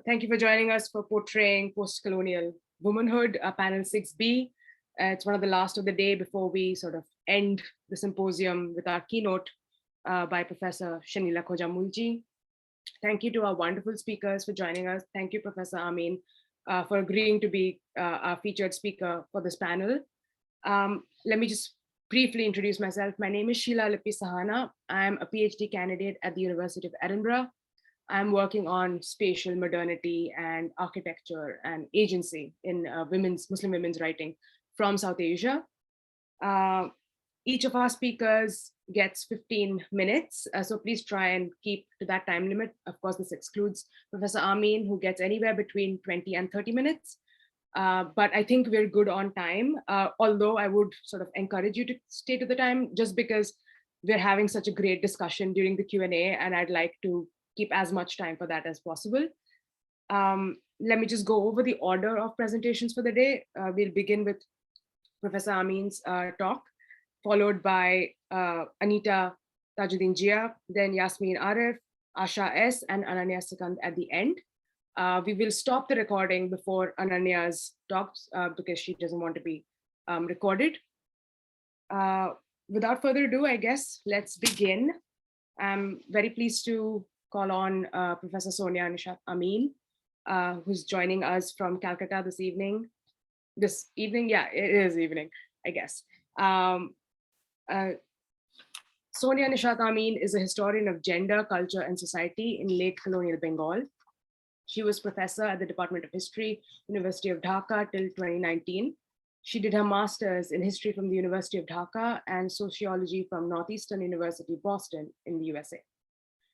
Thank you for joining us for Portraying Post-Colonial Womanhood, panel 6B. It's one of the last of the day before we sort of end the symposium with our keynote by Professor Shanila Khojamulji. Thank you to our wonderful speakers for joining us. Thank you, Professor Amin, for agreeing to be our featured speaker for this panel. Let me just briefly introduce myself. My name is Sheelalipi Sahana. I'm a PhD candidate at the University of Edinburgh. I'm working on spatial modernity and architecture and agency in Muslim women's writing from South Asia. Each of our speakers gets 15 minutes, so please try and keep to that time limit. Of course, this excludes Professor Amin, who gets anywhere between 20 and 30 minutes. But I think we're good on time, although I would sort of encourage you to stay to the time just because we're having such a great discussion during the Q&A, and I'd like to keep as much time for that as possible. Let me just go over the order of presentations for the day. We'll begin with Professor Amin's talk, followed by Anitta, Thajudheen Jia, then Yasmeen, Arif, Asha S, and Ananya Sikand at the end. We will stop the recording before Ananya's talks because she doesn't want to be recorded. Without further ado, I guess let's begin. I'm very pleased to call on Professor Sonia Amin, who's joining us from Calcutta this evening. Yeah, it is evening, I guess. Sonia Amin is a historian of gender, culture, and society in late colonial Bengal. She was professor at the Department of History, University of Dhaka till 2019. She did her master's in history from the University of Dhaka and sociology from Northeastern University, Boston in the USA.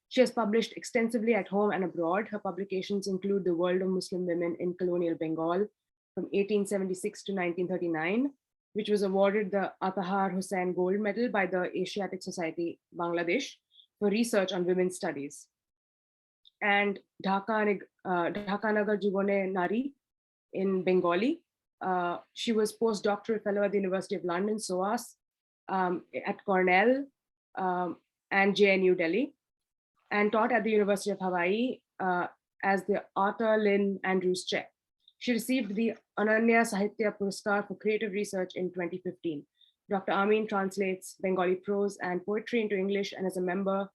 She has published extensively at home and abroad. Her publications include The World of Muslim Women in Colonial Bengal from 1876 to 1939, which was awarded the Atahar Hussain Gold Medal by the Asiatic Society, Bangladesh, for research on women's studies. And Dhaka Nagar Jibone Nari in Bengali. She was postdoctoral fellow at the University of London, SOAS, at Cornell and JNU Delhi, and taught at the University of Hawaii as the Arthur Lynn Andrews Chair. She received the Ananya Sahitya Puraskar for Creative Research in 2015. Dr. Amin translates Bengali prose and poetry into English and is a member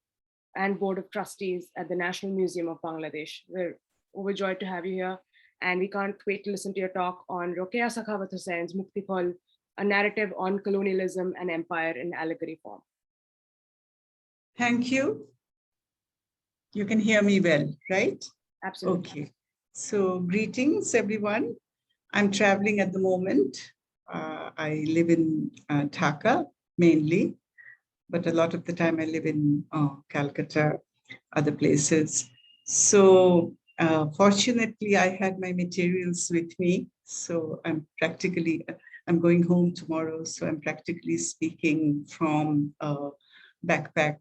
and board of trustees at the National Museum of Bangladesh. We're overjoyed to have you here, and we can't wait to listen to your talk on Rokeya Sakhavat Hussein's Mukti Phal, a narrative on colonialism and empire in allegory form. Thank you. You can hear me well, right? Absolutely. Okay. So greetings, everyone. I'm traveling at the moment. I live in Dhaka mainly, but a lot of the time I live in Calcutta, other places. So fortunately, I had my materials with me. So I'm going home tomorrow. So I'm practically speaking from a backpack,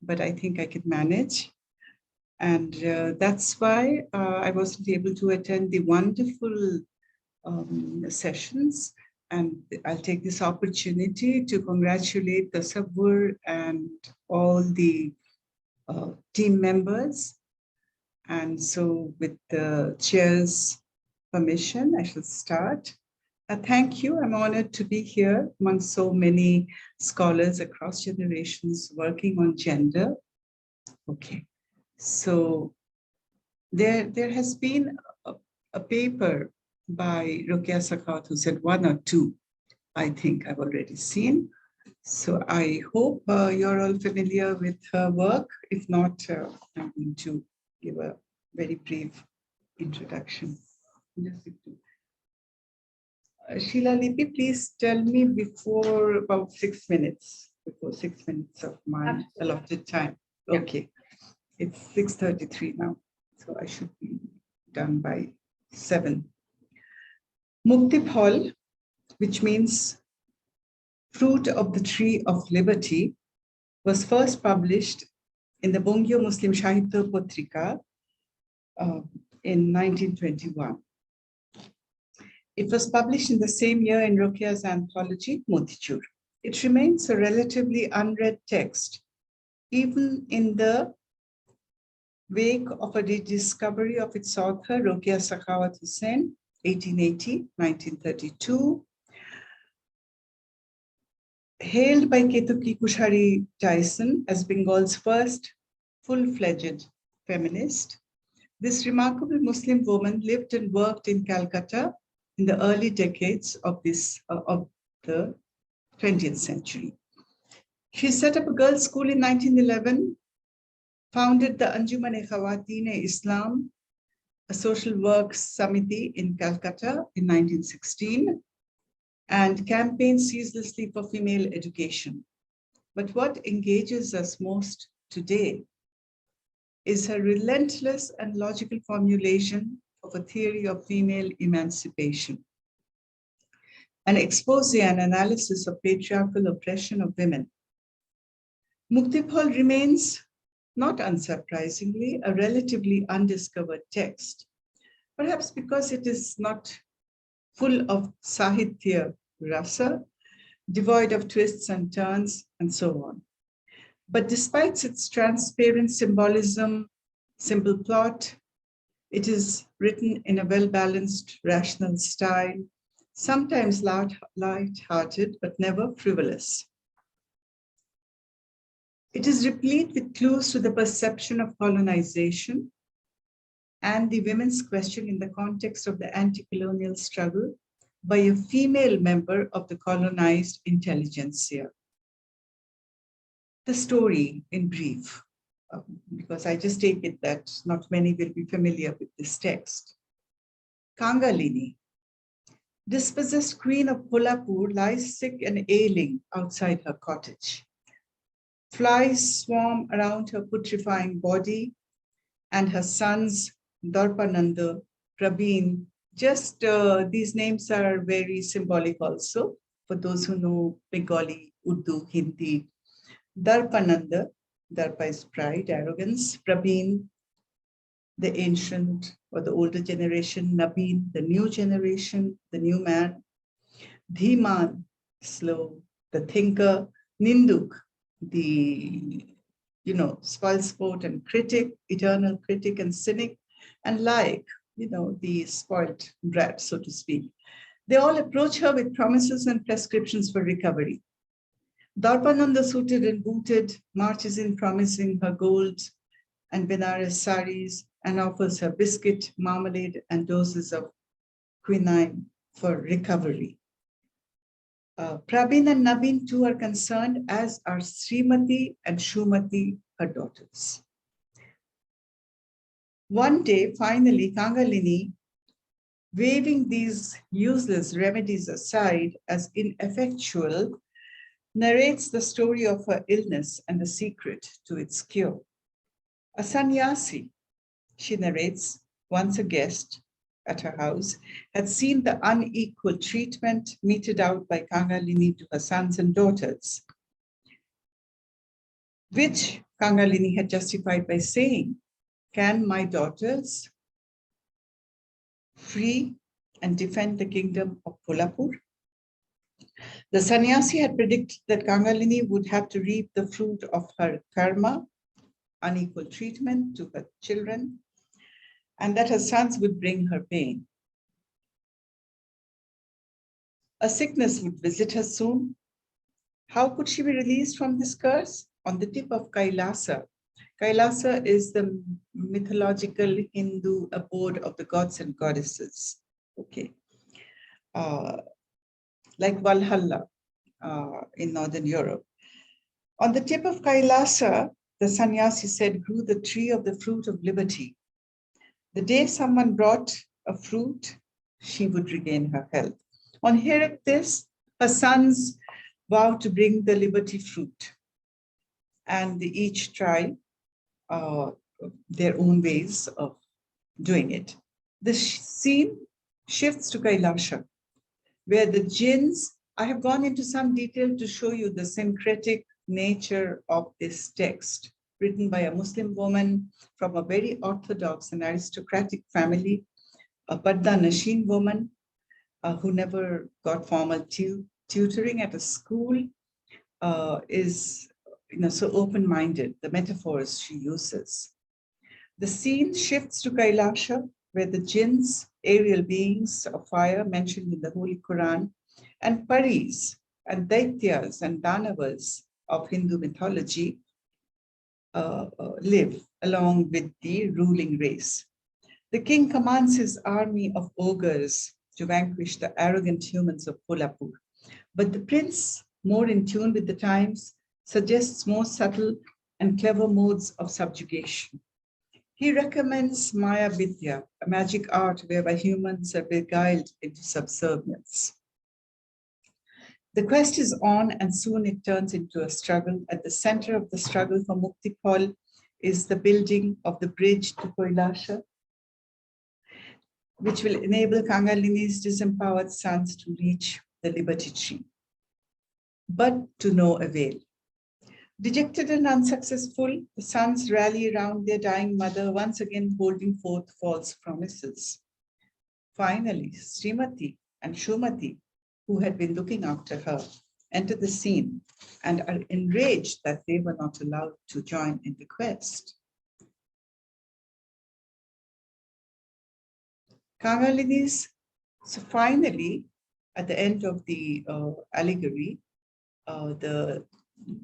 but I think I can manage. And that's why I wasn't able to attend the wonderful sessions. And I'll take this opportunity to congratulate Tasavvur and all the team members. And so with the chair's permission, I shall start. Thank you. I'm honored to be here among so many scholars across generations working on gender. Okay. So there has been a paper by Rokeya Sakhavat Hussain, one or two, I think I've already seen. So I hope you're all familiar with her work. If not, I'm going to give a very brief introduction. Sheelalipi, please tell me before about 6 minutes, of my allotted time. Okay. It's 6:33 now, so I should be done by 7. Mukti Phal, which means fruit of the tree of liberty, was first published in the Bangyo Muslim Sahitya Patrika in 1921. It was published in the same year in Rokeya's anthology, Motichur. It remains a relatively unread text, even in the wake of a rediscovery of its author, Rokeya Sakhawat Hussain, 1880-1932. Hailed by Ketuki Kushari Tyson as Bengal's first full-fledged feminist, this remarkable Muslim woman lived and worked in Calcutta in the early decades of the 20th century. She set up a girls' school in 1911, founded the Anjuman-e-Khawatine-e-Islam, a social work samiti in Calcutta in 1916, and campaigned ceaselessly for female education. But what engages us most today is her relentless and logical formulation of a theory of female emancipation, an expose and analysis of patriarchal oppression of women. Muktipal remains, not unsurprisingly, a relatively undiscovered text, perhaps because it is not full of sahitya rasa, devoid of twists and turns, and so on. But despite its transparent symbolism, simple plot, it is written in a well-balanced, rational style, sometimes light-hearted, but never frivolous. It is replete with clues to the perception of colonization and the women's question in the context of the anti-colonial struggle by a female member of the colonized intelligentsia. The story in brief, because I just take it that not many will be familiar with this text. Kangalini, dispossessed queen of Kolhapur, lies sick and ailing outside her cottage. Flies swarm around her putrefying body, and her sons, Darpananda, Prabin, just these names are very symbolic also for those who know Bengali, Urdu, Hindi. Darpananda, Darpa is pride, arrogance. Prabin, the ancient or the older generation. Nabin, the new generation, the new man. Dhiman, slow, the thinker. Ninduk, the spoilsport and critic, eternal critic and cynic, and like, the spoiled brat, so to speak. They all approach her with promises and prescriptions for recovery. Darpananda, suited and booted, marches in promising her gold and Benares saris and offers her biscuit, marmalade, and doses of quinine for recovery. Prabin and Nabin too are concerned, as are Srimati and Shumati, her daughters. One day, finally, Kangalini, waving these useless remedies aside as ineffectual, narrates the story of her illness and the secret to its cure. A sannyasi, she narrates, once a guest at her house, had seen the unequal treatment meted out by Kangalini to her sons and daughters, which Kangalini had justified by saying, "Can my daughters free and defend the kingdom of Kolhapur?" The sannyasi had predicted that Kangalini would have to reap the fruit of her karma, unequal treatment to her children, and that her sons would bring her pain. A sickness would visit her soon. How could she be released from this curse? On the tip of Kailasa. Kailasa is the mythological Hindu abode of the gods and goddesses. Okay. Like Valhalla in Northern Europe. On the tip of Kailasa, the sannyasi said, grew the tree of the fruit of liberty. The day someone brought a fruit, she would regain her health. On hearing this, her sons vowed to bring the liberty fruit, and they each try their own ways of doing it. The scene shifts to Kailasha, where the jinns, I have gone into some detail to show you the syncretic nature of this text, written by a Muslim woman from a very orthodox and aristocratic family, a Padda Nashin woman who never got formal tutoring at a school, is so open-minded, the metaphors she uses. The scene shifts to Kailasha, where the jinns, aerial beings of fire mentioned in the Holy Quran, and paris and daityas and danavas of Hindu mythology live along with the ruling race. The king commands his army of ogres to vanquish the arrogant humans of Kolhapur. But the prince, more in tune with the times, suggests more subtle and clever modes of subjugation. He recommends Maya Vidya, a magic art whereby humans are beguiled into subservience. The quest is on, and soon it turns into a struggle. At the center of the struggle for Muktipal is the building of the bridge to Kailasha, which will enable Kangalini's disempowered sons to reach the liberty tree. But to no avail. Dejected and unsuccessful, the sons rally around their dying mother, once again holding forth false promises. Finally, Srimati and Shumati, who had been looking after her, enter the scene and are enraged that they were not allowed to join in the quest. Kangalini's, so finally, at the end of the allegory, the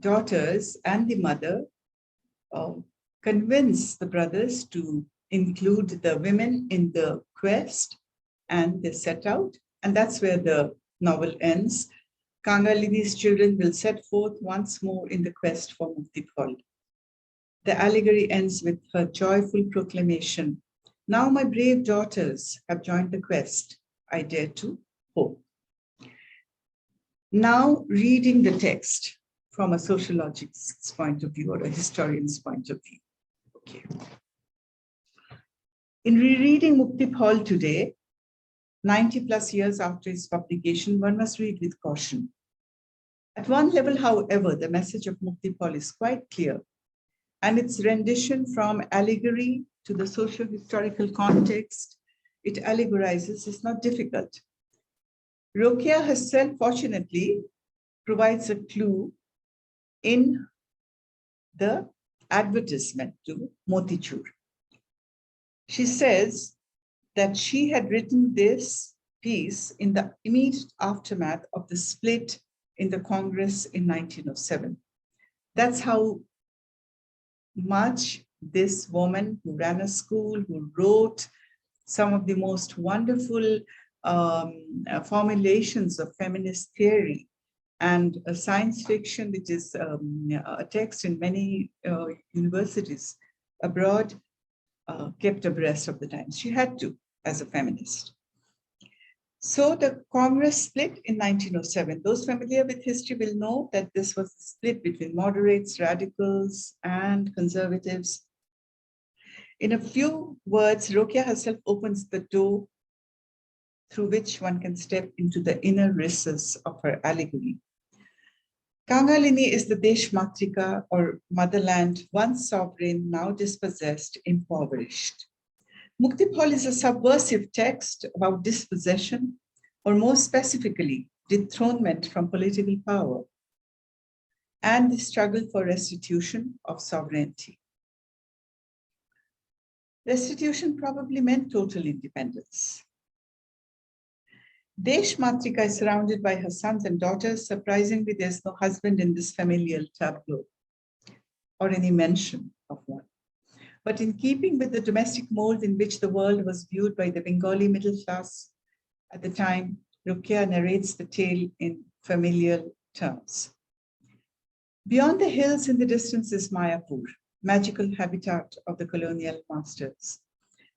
daughters and the mother convince the brothers to include the women in the quest, and they set out, and that's where the novel ends. Kangalini's children will set forth once more in the quest for Muktipal. The allegory ends with her joyful proclamation, "Now my brave daughters have joined the quest. I dare to hope." Now, reading the text from a sociologist's point of view or a historian's point of view. Okay. In rereading Muktipal today, 90 plus years after its publication, one must read with caution. At one level, however, the message of Muktipal is quite clear, and its rendition from allegory to the socio-historical context it allegorizes is not difficult. Rokia herself, fortunately, provides a clue in the advertisement to Motichur. She says that she had written this piece in the immediate aftermath of the split in the Congress in 1907. That's how much this woman who ran a school, who wrote some of the most wonderful formulations of feminist theory and science fiction, which is a text in many universities abroad, kept abreast of the times. She had to, as a feminist. So the Congress split in 1907. Those familiar with history will know that this was a split between moderates, radicals, and conservatives. In a few words, Rokia herself opens the door through which one can step into the inner recesses of her allegory. Kangalini is the Deshmatrika, or motherland, once sovereign, now dispossessed, impoverished. Muktipal is a subversive text about dispossession, or more specifically, dethronement from political power, and the struggle for restitution of sovereignty. Restitution probably meant total independence. Deshmatrika is surrounded by her sons and daughters. Surprisingly, there's no husband in this familial tableau, or any mention of one. But in keeping with the domestic mold in which the world was viewed by the Bengali middle class at the time, Rokia narrates the tale in familial terms. Beyond the hills in the distance is Mayapur, magical habitat of the colonial masters.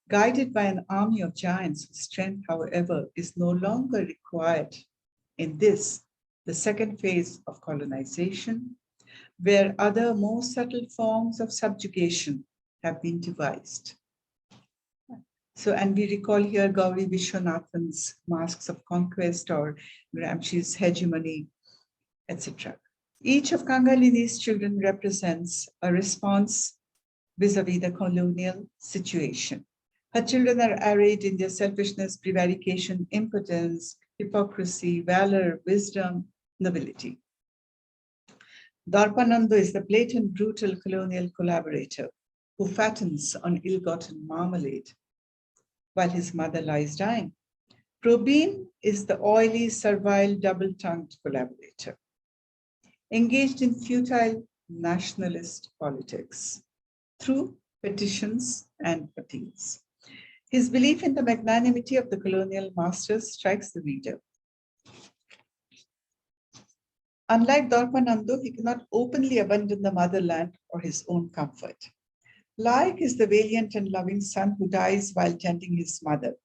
Guided by an army of giants whose strength, however, is no longer required in this, the second phase of colonization, where other more subtle forms of subjugation have been devised. So, and we recall here Gauri Vishwanathan's Masks of Conquest or Gramsci's Hegemony, etc. Each of Kangalini's children represents a response vis-a-vis the colonial situation. Her children are arrayed in their selfishness, prevarication, impotence, hypocrisy, valor, wisdom, nobility. Darpanando is the blatant, brutal colonial collaborator who fattens on ill-gotten marmalade while his mother lies dying. Probeen is the oily, servile, double-tongued collaborator, engaged in futile nationalist politics through petitions and appeals. His belief in the magnanimity of the colonial masters strikes the reader. Unlike Dorpanando, he cannot openly abandon the motherland or his own comfort. Laik is the valiant and loving son who dies while tending his mother.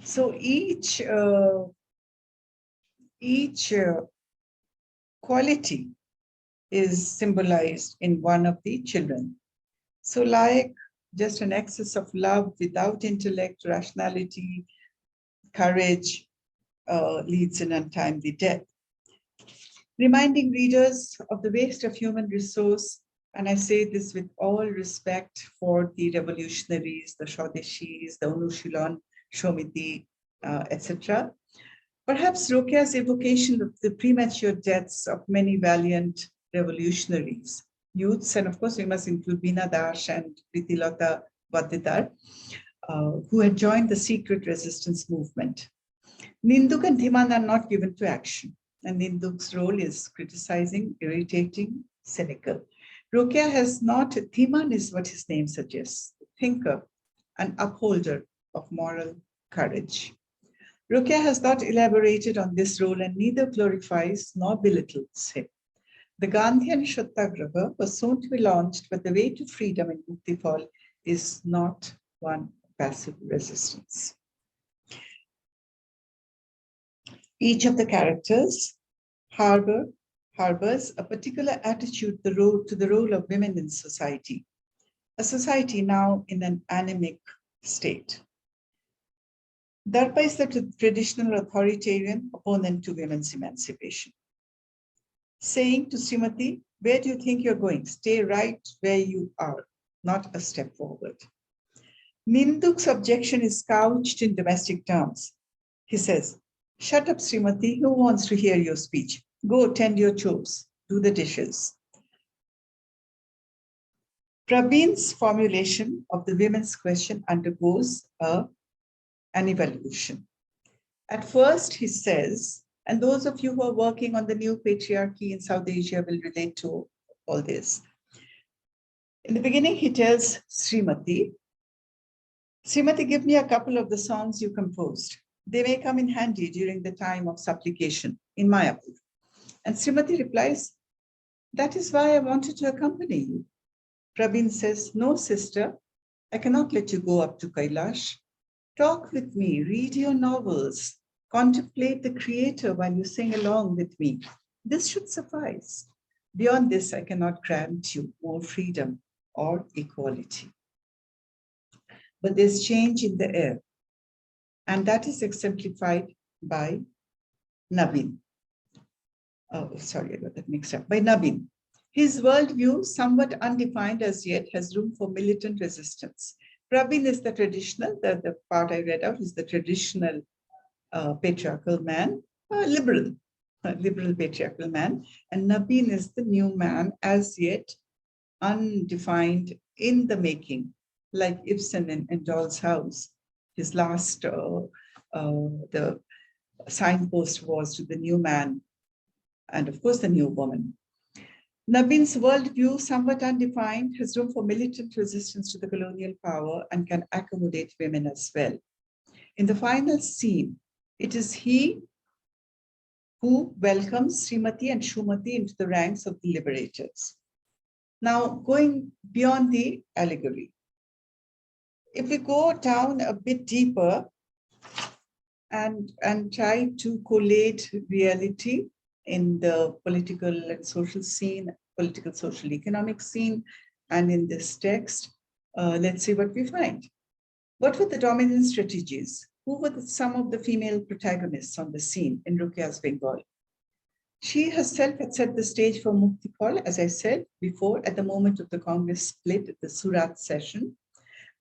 So each quality is symbolized in one of the children. So like just an excess of love without intellect, rationality, courage leads in untimely death. Reminding readers of the waste of human resource, and I say this with all respect for the revolutionaries, the Swadeshis, the Anushilon, Shomiti, etc. Perhaps Rokea's evocation of the premature deaths of many valiant revolutionaries, youths, and of course we must include Veena Das and Pritilata Vadidar, who had joined the secret resistance movement. Ninduk and Dhiman are not given to action, and Ninduk's role is criticizing, irritating, cynical. Rokeya has not, Dhiman is what his name suggests, thinker, an upholder of moral courage. Rokeya has not elaborated on this role and neither glorifies nor belittles him. The Gandhian Satyagraha was soon to be launched, but the way to freedom in Muktipal is not one of passive resistance. Each of the characters harbors a particular attitude to the role of women in society, a society now in an anemic state. Darpa is the traditional authoritarian opponent to women's emancipation, saying to Srimati, where do you think you're going? Stay right where you are, not a step forward. Ninduk's objection is couched in domestic terms. He says, shut up, Srimati, who wants to hear your speech? Go tend your chores, do the dishes. Praveen's formulation of the women's question undergoes an evolution. At first, he says, and those of you who are working on the new patriarchy in South Asia will relate to all this. In the beginning, he tells Srimati, Srimati, give me a couple of the songs you composed. They may come in handy during the time of supplication in Mayapur. And Srimati replies, that is why I wanted to accompany you. Praveen says, no, sister, I cannot let you go up to Kailash. Talk with me, read your novels, contemplate the creator while you sing along with me. This should suffice. Beyond this, I cannot grant you more freedom or equality. But there's change in the air, and that is exemplified by Naveen. Oh, sorry, I got that mixed up. By Naveen. His worldview, somewhat undefined as yet, has room for militant resistance. Praveen is the traditional, the part I read out is the traditional patriarchal man, liberal patriarchal man, and Naveen is the new man, as yet undefined, in the making, like Ibsen in Doll's House. His last, the signpost was to the new man, and of course the new woman. Naveen's worldview, somewhat undefined, has room for militant resistance to the colonial power and can accommodate women as well. In the final scene, it is he who welcomes Srimati and Shumati into the ranks of the liberators. Now, going beyond the allegory, if we go down a bit deeper and try to collate reality in the political and social scene, political, social, economic scene, and in this text, let's see what we find. What were the dominant strategies? Who were some of the female protagonists on the scene in Rokea's Bengal? She herself had set the stage for Muktipal, as I said before, at the moment of the Congress split at the Surat session.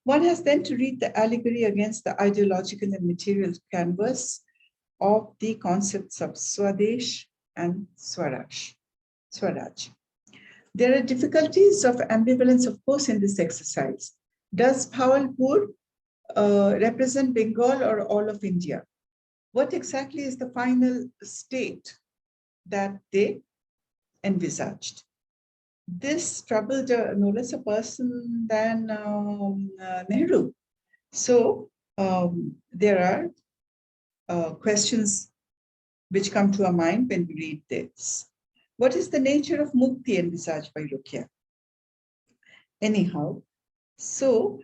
One has then to read the allegory against the ideological and material canvas of the concepts of Swadesh and Swaraj. There are difficulties of ambivalence, of course, in this exercise. Does Bhavalpur represent Bengal or all of India? What exactly is the final state that they envisaged? This troubled no less a person than Nehru. So there are questions which come to our mind when we read this. What is the nature of mukti envisaged by Rukia? Anyhow, so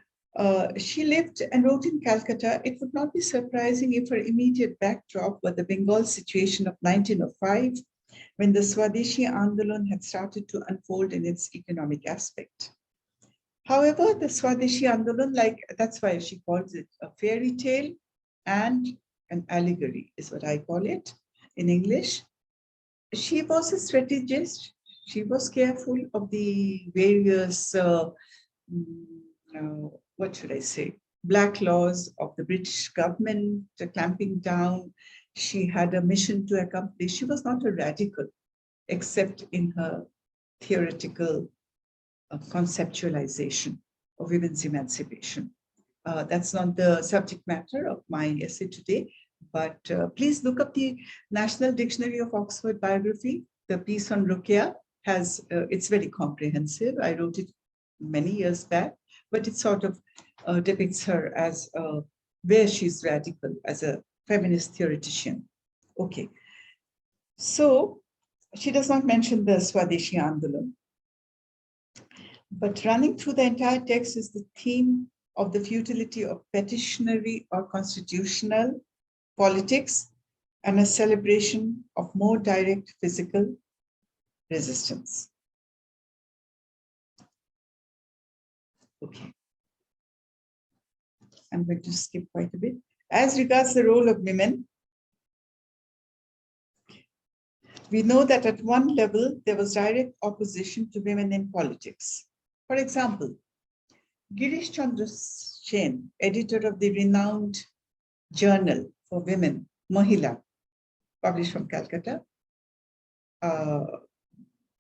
she lived and wrote in Calcutta. It would not be surprising if her immediate backdrop were the Bengal situation of 1905, when the Swadeshi Andolan had started to unfold in its economic aspect. However, the Swadeshi Andolan, that's why she calls it a fairy tale and an allegory, is what I call it in English. She was a strategist. She was careful of the various, what should I say, black laws of the British government clamping down. She had a mission to accomplish. She was not a radical, except in her theoretical conceptualization of women's emancipation. That's not the subject matter of my essay today, but please look up the National Dictionary of Oxford biography. The piece on Rukia has, it's very comprehensive. I wrote it many years back, but it sort of depicts her as where she's radical as a feminist theoretician. Okay, so she does not mention the Swadeshi Andolan, but running through the entire text is the theme of the futility of petitionary or constitutional politics and a celebration of more direct physical resistance. Okay. I'm going to skip quite a bit. As regards the role of women, we know that at one level, there was direct opposition to women in politics. For example, Girish Chandra Sen, editor of the renowned journal for women, Mahila, published from Calcutta,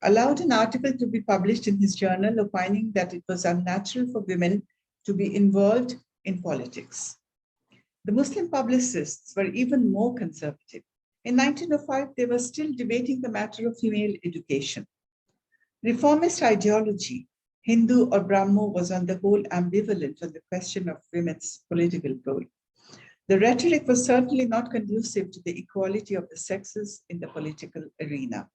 allowed an article to be published in his journal opining that it was unnatural for women to be involved in politics. The Muslim publicists were even more conservative. In 1905, they were still debating the matter of female education. Reformist ideology, Hindu or Brahmo, was on the whole ambivalent on the question of women's political role. The rhetoric was certainly not conducive to the equality of the sexes in the political arena.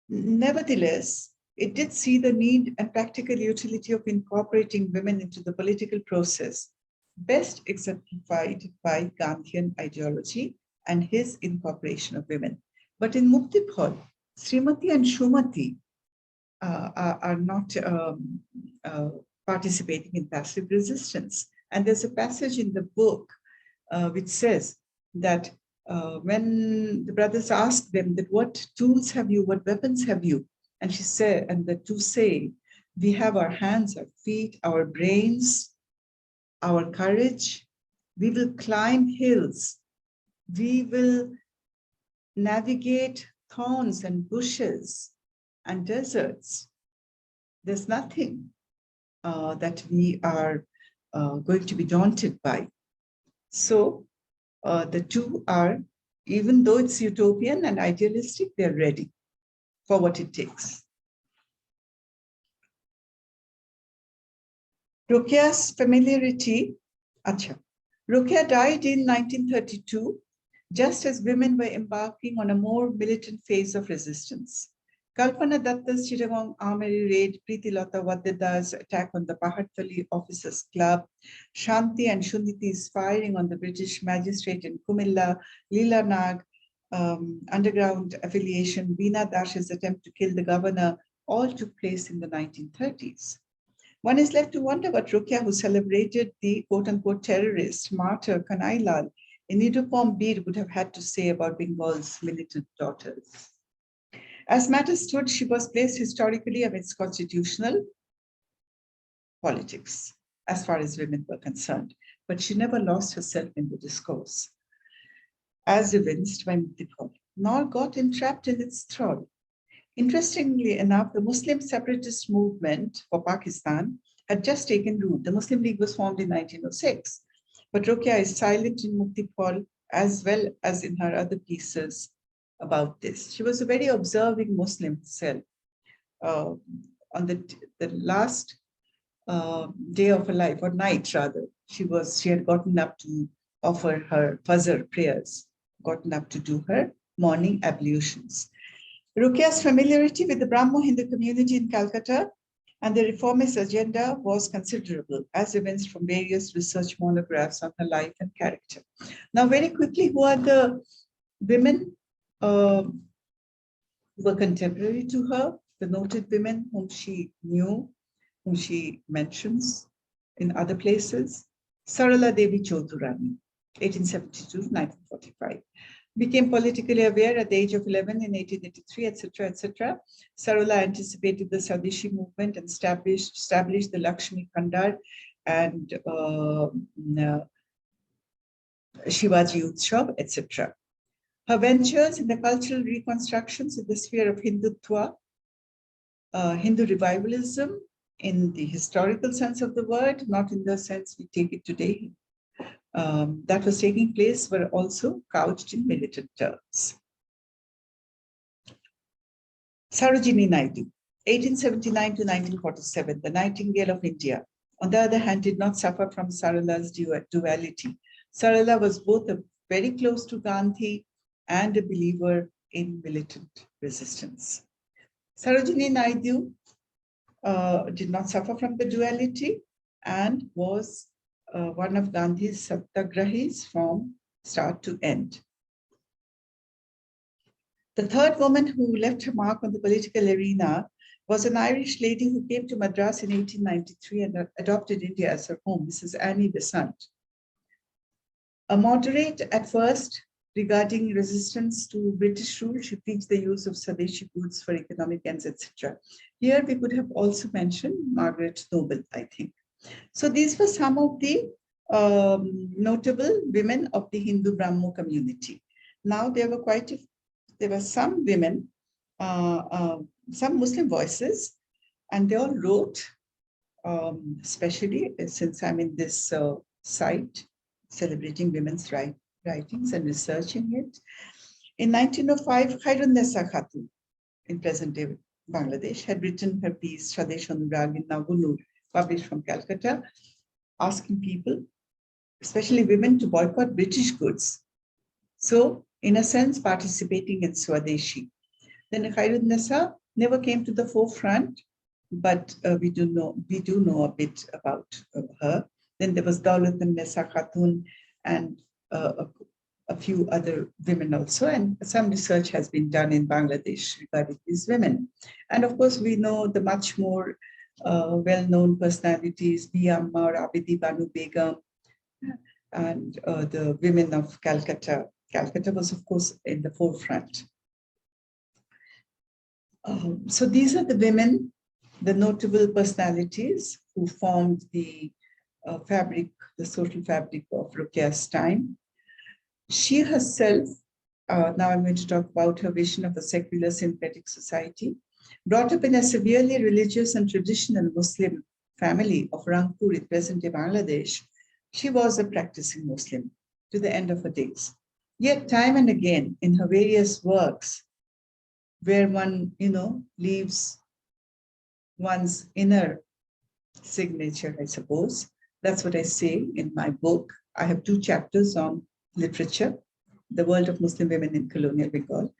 Nevertheless, it did see the need and practical utility of incorporating women into the political process, best exemplified by Gandhian ideology and his incorporation of women. But in Muktibhol, Srimati and Shumati are not participating in passive resistance. And there's a passage in the book which says that when the brothers ask them that what tools have you, what weapons have you? And she said, and the two say, we have our hands, our feet, our brains, our courage. We will climb hills. We will navigate thorns and bushes and deserts. There's nothing that we are going to be daunted by. So the two are, even though it's utopian and idealistic, they're ready for what it takes. Rukia's familiarity, Rukia died in 1932, just as women were embarking on a more militant phase of resistance. Kalpana Datta's Chittagong Armory raid, Preeti Lata Vaddeda's attack on the Pahatali Officers Club, Shanti and Shuniti's firing on the British magistrate in Kumilla, Leela Nag, underground affiliation, Veena Dash's attempt to kill the governor, all took place in the 1930s. One is left to wonder what Rukia, who celebrated the quote-unquote terrorist, martyr Kanailal in Nidupam Bir, would have had to say about Bengal's militant daughters. As matters stood, she was placed historically amidst constitutional politics, as far as women were concerned, but she never lost herself in the discourse, as evinced by Muktibhol, nor got entrapped in its thrall. Interestingly enough, the Muslim separatist movement for Pakistan had just taken root. The Muslim League was formed in 1906, but Ruqya is silent in Mukti Paul as well as in her other pieces about this. She was a very observing Muslim herself. On the last day of her life, or night rather, she had gotten up to offer her Fajr prayers, gotten up to do her morning ablutions. Ruqya's familiarity with the Brahmo Hindu community in Calcutta and the reformist agenda was considerable, as evinced from various research monographs on her life and character. Now, very quickly, who are the women who were contemporary to her, the noted women whom she knew, whom she mentions in other places? Sarala Devi Chaudhurani, 1872-1945. Became politically aware at the age of 11 in 1883, etc., etc. Sarala anticipated the Swadeshi movement and established the Lakshmi Khandar and Shivaji Utsav, etc. Her ventures in the cultural reconstructions in the sphere of Hindutva, Hindu revivalism in the historical sense of the word, not in the sense we take it today, that was taking place were also couched in militant terms. Sarojini Naidu, 1879 to 1947, the Nightingale of India, on the other hand, did not suffer from Sarala's duality. Sarala was both very close to Gandhi and a believer in militant resistance. Sarojini Naidu did not suffer from the duality and was one of Gandhi's satyagrahis from start to end. The third woman who left her mark on the political arena was an Irish lady who came to Madras in 1893 and adopted India as her home, Mrs. Annie Besant. A moderate at first regarding resistance to British rule, she preached the use of Swadeshi goods for economic ends, etc. Here we could have also mentioned Margaret Noble, I think. So these were some of the notable women of the Hindu Brahmo community. Now there were some women, some Muslim voices, and they all wrote, especially since I'm in this site celebrating women's writings and researching it. In 1905, Khairun-Nisa Khatun, in present-day Bangladesh, had written her piece Swadesh Anurag in Nagunur, published from Calcutta, asking people, especially women, to boycott British goods. So, in a sense, participating in Swadeshi. Then Khairun-Nisa never came to the forefront, but we do know a bit about her. Then there was Daulat-un-Nisa Khatun and a few other women also, and some research has been done in Bangladesh regarding these women. And of course, we know the much more well-known personalities, B. Ammar, Abidi Banu Begum, and the women of Calcutta. Calcutta was, of course, in the forefront. So these are the women, the notable personalities who formed the fabric, the social fabric of Ruqya's time. She herself, now I'm going to talk about her vision of a secular synthetic society, brought up in a severely religious and traditional Muslim family of Rangpur in present-day Bangladesh. She was a practicing Muslim to the end of her days. Yet time and again in her various works, where one, leaves one's inner signature, I suppose. That's what I say in my book. I have 2 chapters on literature, the world of Muslim women in colonial Bengal.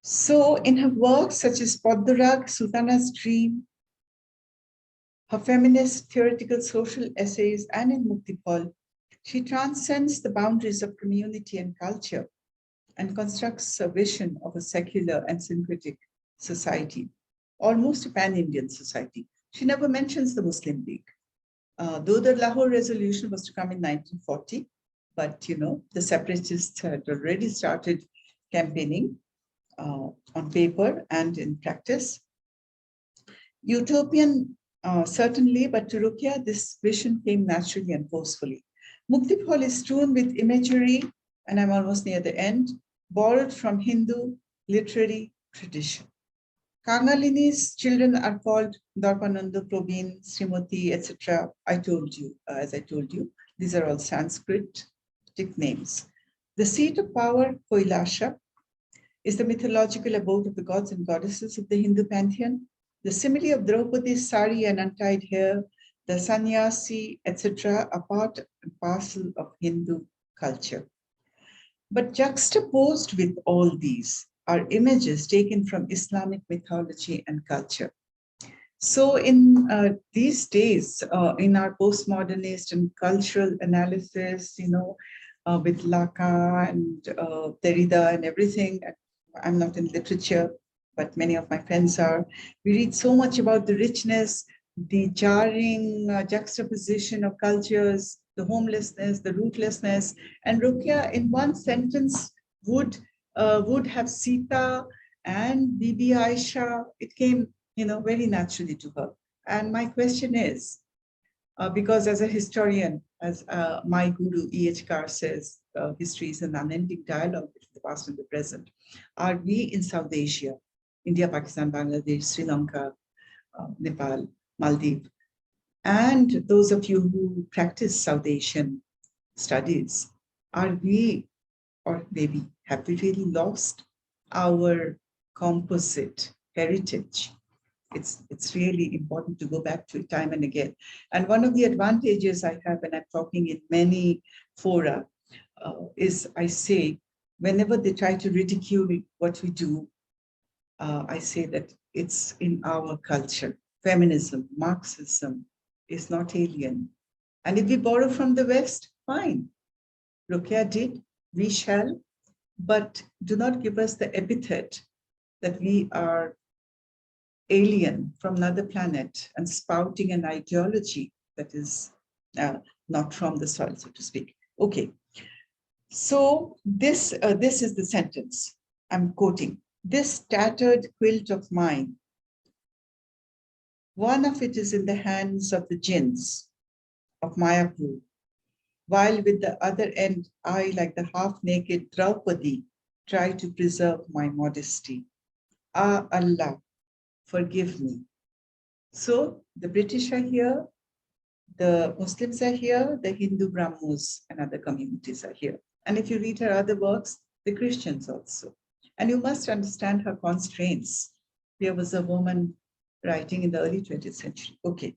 So in her works such as Paddarag, Sultana's Dream, her feminist theoretical social essays, and in Muktipal, she transcends the boundaries of community and culture and constructs a vision of a secular and syncretic society, almost a pan-Indian society. She never mentions the Muslim League. Though the Lahore Resolution was to come in 1940, but the separatists had already started campaigning on paper and in practice. Utopian, certainly, but to Ruqya, this vision came naturally and forcefully. Muktipal is strewn with imagery, and I'm almost near the end, borrowed from Hindu literary tradition. Kangalini's children are called Darpananda, Probin, Srimati, etc. I told you, as I told you, these are all Sanskrit names. The seat of power, Kailasha, is the mythological abode of the gods and goddesses of the Hindu pantheon. The simile of Draupadi's sari and untied hair, the sannyasi, etc., are part and parcel of Hindu culture. But juxtaposed with all these are images taken from Islamic mythology and culture. So in these days, in our postmodernist and cultural analysis, with Laka and Derrida and everything, I'm not in literature, but many of my friends are. We read so much about the richness, the jarring juxtaposition of cultures, the homelessness, the rootlessness, and Ruqya in one sentence would have Sita and Bibi Aisha. It came, very naturally to her. And my question is, because as a historian, as my guru E.H. Carr says, history is an unending dialogue between the past and the present. Are we in South Asia, India, Pakistan, Bangladesh, Sri Lanka, Nepal, Maldives, and those of you who practice South Asian studies, are we, or maybe have we really lost our composite heritage? It's really important to go back to it time and again. And one of the advantages I have when I'm talking in many fora is I say, whenever they try to ridicule what we do, I say that it's in our culture. Feminism, Marxism is not alien. And if we borrow from the West, fine. Ruqya did, we shall, but do not give us the epithet that we are alien from another planet and spouting an ideology that is not from the soil, so to speak. Okay, so this is the sentence I'm quoting. This tattered quilt of mine, one of it is in the hands of the jinns of Mayapur, while with the other end, I, like the half-naked Draupadi, try to preserve my modesty. Ah, Allah, forgive me. So the British are here, the Muslims are here, the Hindu Brahmos and other communities are here. And if you read her other works, the Christians also. And you must understand her constraints. There was a woman writing in the early 20th century. Okay.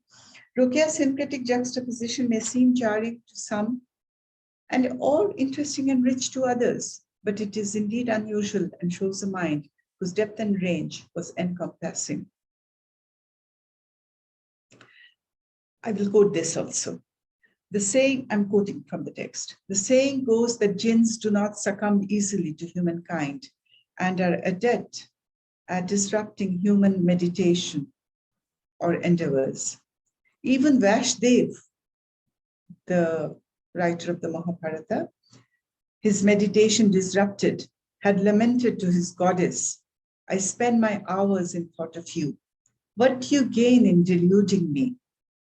Ruqya's syncretic juxtaposition may seem jarring to some and all interesting and rich to others, but it is indeed unusual and shows a mind whose depth and range was encompassing. I will quote this also. The saying, I'm quoting from the text, the saying goes that jinns do not succumb easily to humankind and are adept at disrupting human meditation or endeavors. Even Vashdev, the writer of the Mahabharata, his meditation disrupted, had lamented to his goddess, I spend my hours in thought of you. What do you gain in deluding me?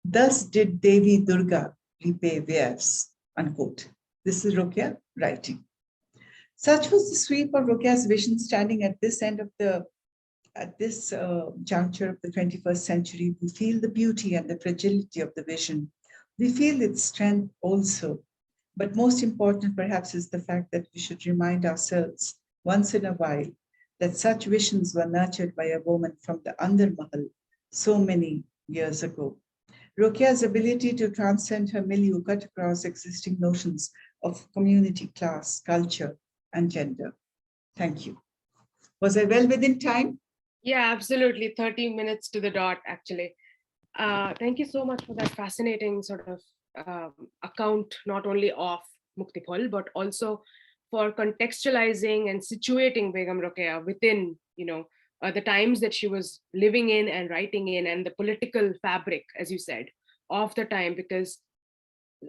Thus did Devi Durga repay wares, unquote. This is Ruqya writing. Such was the sweep of Ruqya's vision standing at this end of the, at this juncture of the 21st century. We feel the beauty and the fragility of the vision. We feel its strength also. But most important perhaps is the fact that we should remind ourselves once in a while that such visions were nurtured by a woman from the Andar Mahal so many years ago. Ruqya's ability to transcend her milieu cut across existing notions of community, class, culture, and gender. Thank you. Was I well within time? Yeah, absolutely. 30 minutes to the dot, actually. Thank you so much for that fascinating sort of account, not only of Muktipal, but also for contextualizing and situating Begum Ruqya within, the times that she was living in and writing in, and the political fabric, as you said, of the time, because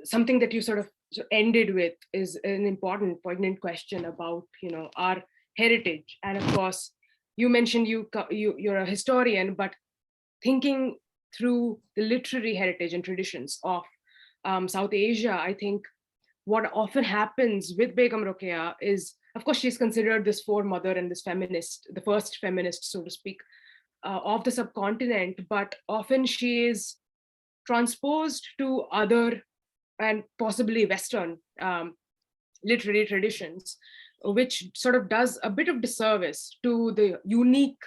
something that you sort of ended with is an important, poignant question about, our heritage. And of course, you mentioned you're a historian, but thinking through the literary heritage and traditions of South Asia, I think what often happens with Begum Ruqya is, of course, she's considered this foremother and this feminist, the first feminist, so to speak. of the subcontinent, but often she is transposed to other and possibly Western literary traditions, which sort of does a bit of disservice to the unique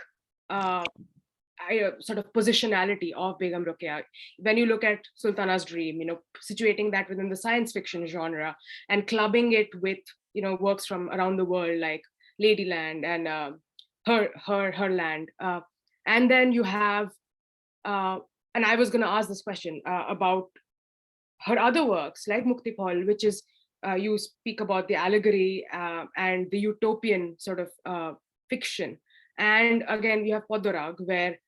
sort of positionality of Begum Rokeya. When you look at Sultana's Dream, situating that within the science fiction genre and clubbing it with, works from around the world like Ladyland and Her Land. And then you have, and I was going to ask this question about her other works like Mukti Paul, which is, you speak about the allegory and the utopian sort of fiction. And again, you have Podorag, where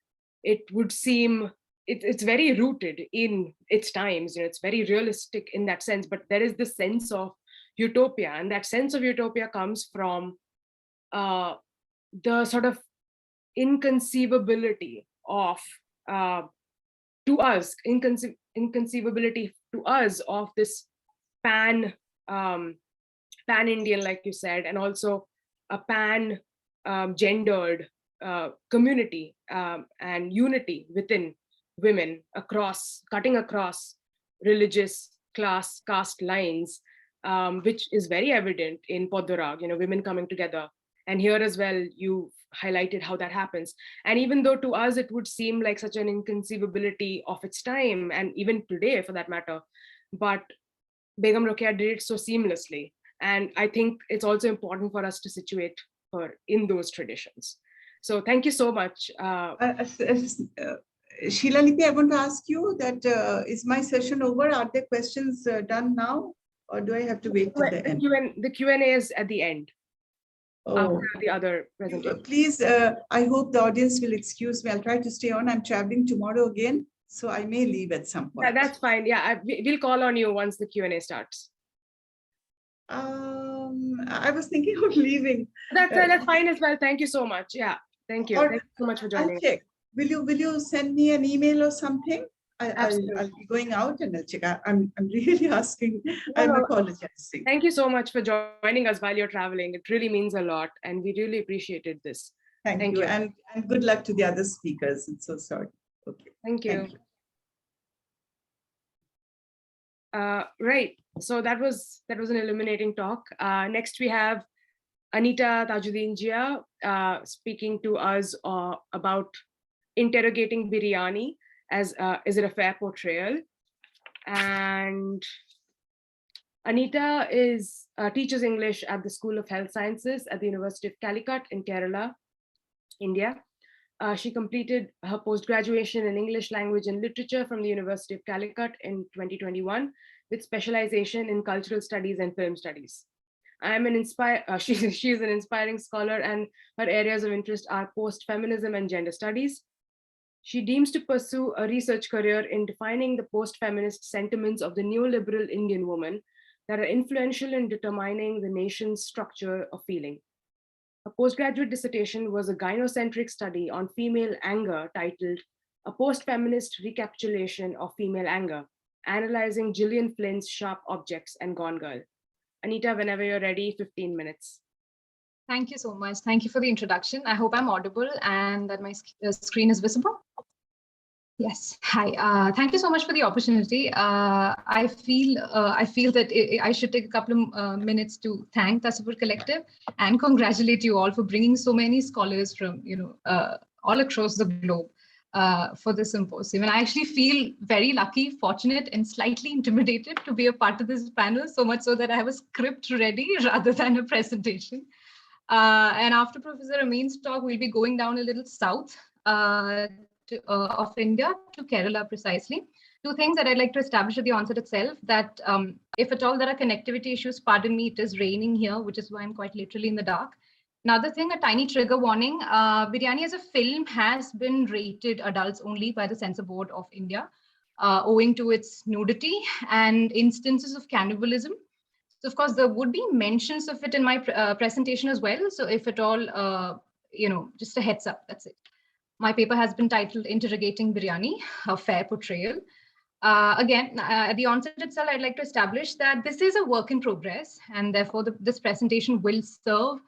it would seem it's very rooted in its times. It's very realistic in that sense, but there is this sense of utopia, and that sense of utopia comes from the sort of inconceivability of to us, inconceivability to us of this pan-Indian, like you said, and also a pan-gendered community and unity within women cutting across religious, class, caste lines, which is very evident in Podorag, women coming together. And here as well, you highlighted how that happens. And even though to us it would seem like such an inconceivability of its time, and even today for that matter, but Begum Rokeya did it so seamlessly. And I think it's also important for us to situate her in those traditions. So thank you so much. Sheelalipi, I want to ask you that, is my session over? Are there questions done now? Or do I have to wait till the end? The Q&A is at the end. Oh. After the other presentation. Please, I hope the audience will excuse me. I'll try to stay on. I'm traveling tomorrow again, so I may leave at some point. That's fine. Yeah, we'll call on you once the Q&A starts. I was thinking of leaving. That's fine as well. Thank you so much. Yeah, thank you. Thank you so much for joining. I'll check. Will you send me an email or something? I'll be going out and I'll check. I'm really asking. I'm apologizing. Thank you so much for joining us while you're traveling. It really means a lot, and we really appreciated this. Thank you. And good luck to the other speakers. I'm so sorry. Okay. Thank you. Right. So that was an illuminating talk. Next, we have Anitta Thajudheen Jia speaking to us about interrogating biryani as is it a fair portrayal? And Anitta teaches English at the School of Health Sciences at the University of Calicut in Kerala, India. She completed her post-graduation in English language and literature from the University of Calicut in 2021 with specialization in cultural studies and film studies. She is an inspiring scholar, and her areas of interest are post-feminism and gender studies. She deems to pursue a research career in defining the post-feminist sentiments of the neoliberal Indian woman that are influential in determining the nation's structure of feeling. A postgraduate dissertation was a gynocentric study on female anger titled A Post-Feminist Recapitulation of Female Anger, analyzing Gillian Flynn's Sharp Objects and Gone Girl. Anitta, whenever you're ready, 15 minutes. Thank you so much. Thank you for the introduction. I hope I'm audible and that my screen is visible. Yes. Hi. Thank you so much for the opportunity. I feel that I should take a couple of minutes to thank Tasavvur Collective and congratulate you all for bringing so many scholars from all across the globe for this symposium. And I actually feel very lucky, fortunate, and slightly intimidated to be a part of this panel. So much so that I have a script ready rather than a presentation. And after Professor Amin's talk, we'll be going down a little south of India to Kerala precisely. Two things that I'd like to establish at the onset itself, that if at all there are connectivity issues, pardon me, it is raining here, which is why I'm quite literally in the dark. Another thing, a tiny trigger warning, biryani as a film has been rated adults only by the Censor Board of India, owing to its nudity and instances of cannibalism. So of course, there would be mentions of it in my presentation as well. So if at all, just a heads up, that's it. My paper has been titled Interrogating Biryani, a Fair Portrayal. Again, at the onset itself, I'd like to establish that this is a work in progress, and therefore this presentation will serve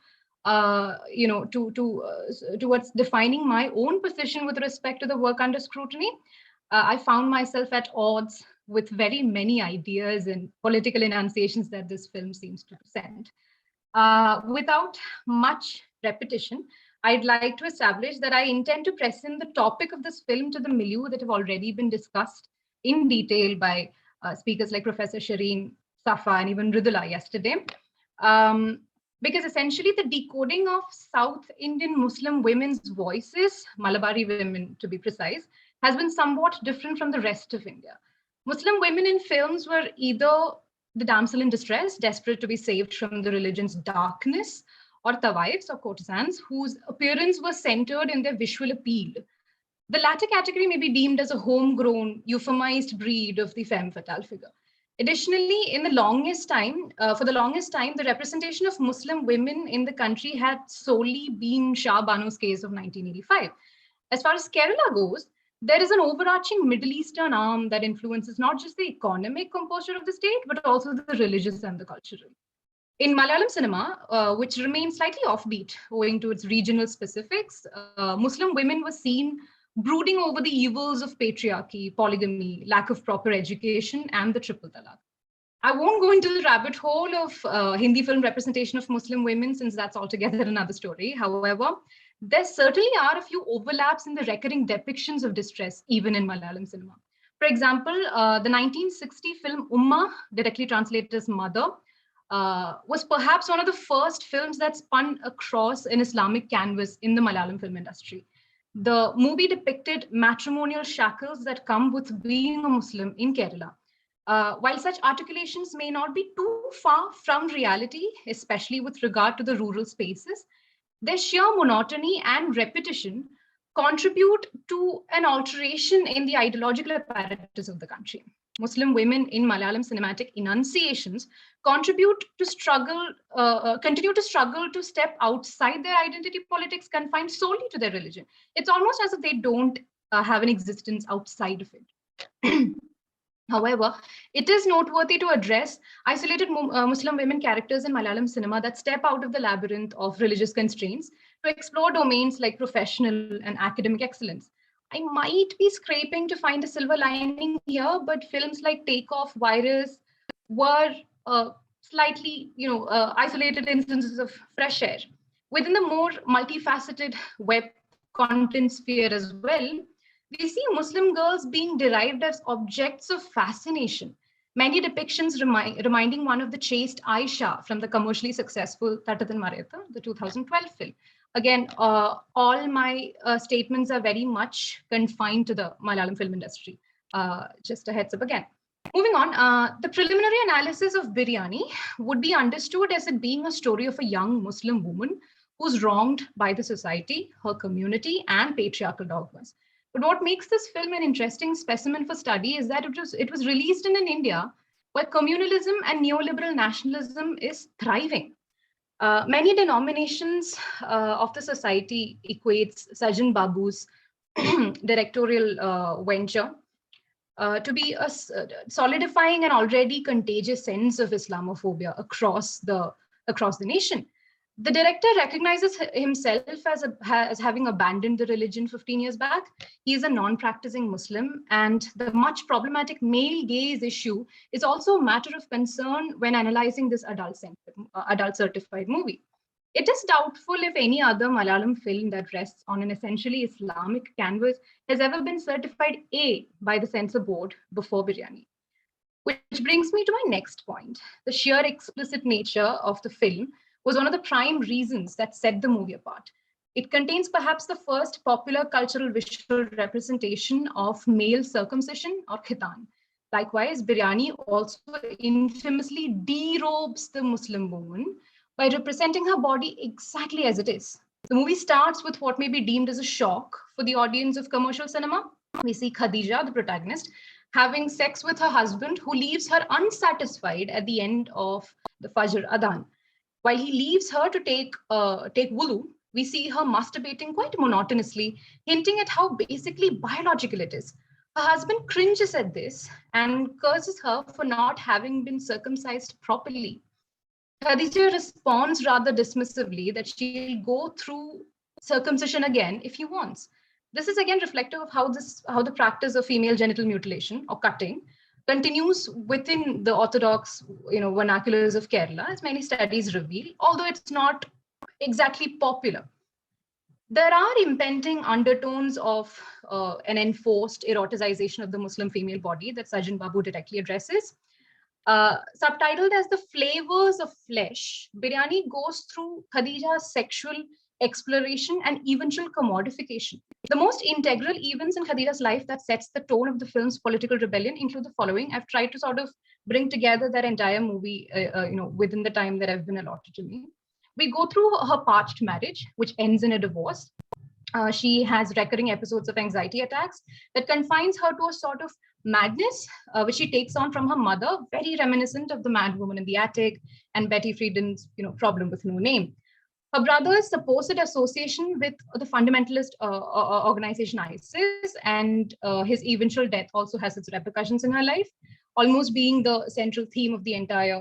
towards defining my own position with respect to the work under scrutiny, I found myself at odds with very many ideas and political enunciations that this film seems to present. Without much repetition, I'd like to establish that I intend to present the topic of this film to the milieu that have already been discussed in detail by speakers like Professor Shireen, Safa, and even Ridula yesterday. Because essentially the decoding of South Indian Muslim women's voices, Malabari women to be precise, has been somewhat different from the rest of India. Muslim women in films were either the damsel in distress, desperate to be saved from the religion's darkness, or tawaifs or courtesans whose appearance was centered in their visual appeal. The latter category may be deemed as a homegrown, euphemized breed of the femme fatale figure. Additionally, for the longest time, the representation of Muslim women in the country had solely been Shah Banu's case of 1985. As far as Kerala goes, there is an overarching Middle Eastern arm that influences not just the economic composure of the state, but also the religious and the cultural. In Malayalam cinema, which remains slightly offbeat owing to its regional specifics, Muslim women were seen brooding over the evils of patriarchy, polygamy, lack of proper education, and the triple talaq. I won't go into the rabbit hole of Hindi film representation of Muslim women, since that's altogether another story. However, there certainly are a few overlaps in the recurring depictions of distress, even in Malayalam cinema. For example, the 1960 film Umma, directly translated as Mother, was perhaps one of the first films that spun across an Islamic canvas in the Malayalam film industry. The movie depicted matrimonial shackles that come with being a Muslim in Kerala. While such articulations may not be too far from reality, especially with regard to the rural spaces, their sheer monotony and repetition contribute to an alteration in the ideological apparatus of the country. Muslim women in Malayalam cinematic enunciations continue to struggle to step outside their identity politics confined solely to their religion. It's almost as if they don't have an existence outside of it. However, it is noteworthy to address isolated Muslim women characters in Malayalam cinema that step out of the labyrinth of religious constraints to explore domains like professional and academic excellence. I might be scraping to find a silver lining here, but films like Takeoff, Virus were slightly, isolated instances of fresh air. Within the more multifaceted web content sphere as well, we see Muslim girls being derived as objects of fascination. Many depictions reminding one of the chaste Aisha from the commercially successful Thajudheen Moderator, the 2012 film. Again, all my statements are very much confined to the Malayalam film industry. Just a heads up again. Moving on, the preliminary analysis of Biryani would be understood as it being a story of a young Muslim woman who's wronged by the society, her community, and patriarchal dogmas. But what makes this film an interesting specimen for study is that it was released in an India where communalism and neoliberal nationalism is thriving. Many denominations of the society equates Sajan Babu's directorial venture to be solidifying an already contagious sense of Islamophobia across the nation. The director recognizes himself as having abandoned the religion 15 years back. He is a non-practicing Muslim, and the much problematic male gaze issue is also a matter of concern when analyzing this adult certified movie. It is doubtful if any other Malayalam film that rests on an essentially Islamic canvas has ever been certified A by the censor board before Biryani. Which brings me to my next point. The sheer explicit nature of the film was one of the prime reasons that set the movie apart. It contains perhaps the first popular cultural visual representation of male circumcision or khitan. Likewise, Biryani also infamously derobes the Muslim woman by representing her body exactly as it is. The movie starts with what may be deemed as a shock for the audience of commercial cinema. We see Khadija, the protagonist, having sex with her husband, who leaves her unsatisfied at the end of the Fajr Adhan. While he leaves her to take wudu, we see her masturbating quite monotonously, hinting at how basically biological it is. Her husband cringes at this and curses her for not having been circumcised properly. Khadija responds rather dismissively that she'll go through circumcision again if he wants. This is again reflective of how the practice of female genital mutilation or cutting continues within the orthodox, vernaculars of Kerala, as many studies reveal, although it's not exactly popular. There are impending undertones of an enforced eroticization of the Muslim female body that Sajjan Babu directly addresses. Subtitled as The Flavors of Flesh, Biryani goes through Khadija's sexual exploration and eventual commodification. The most integral events in Khadija's life that sets the tone of the film's political rebellion include the following. I've tried to sort of bring together that entire movie, within the time that I've been allotted to me. We go through her parched marriage, which ends in a divorce. She has recurring episodes of anxiety attacks that confines her to a sort of madness, which she takes on from her mother, very reminiscent of the mad woman in the attic and Betty Friedan's, problem with no name. Her brother's supposed association with the fundamentalist organization ISIS and his eventual death also has its repercussions in her life, almost being the central theme of the entire,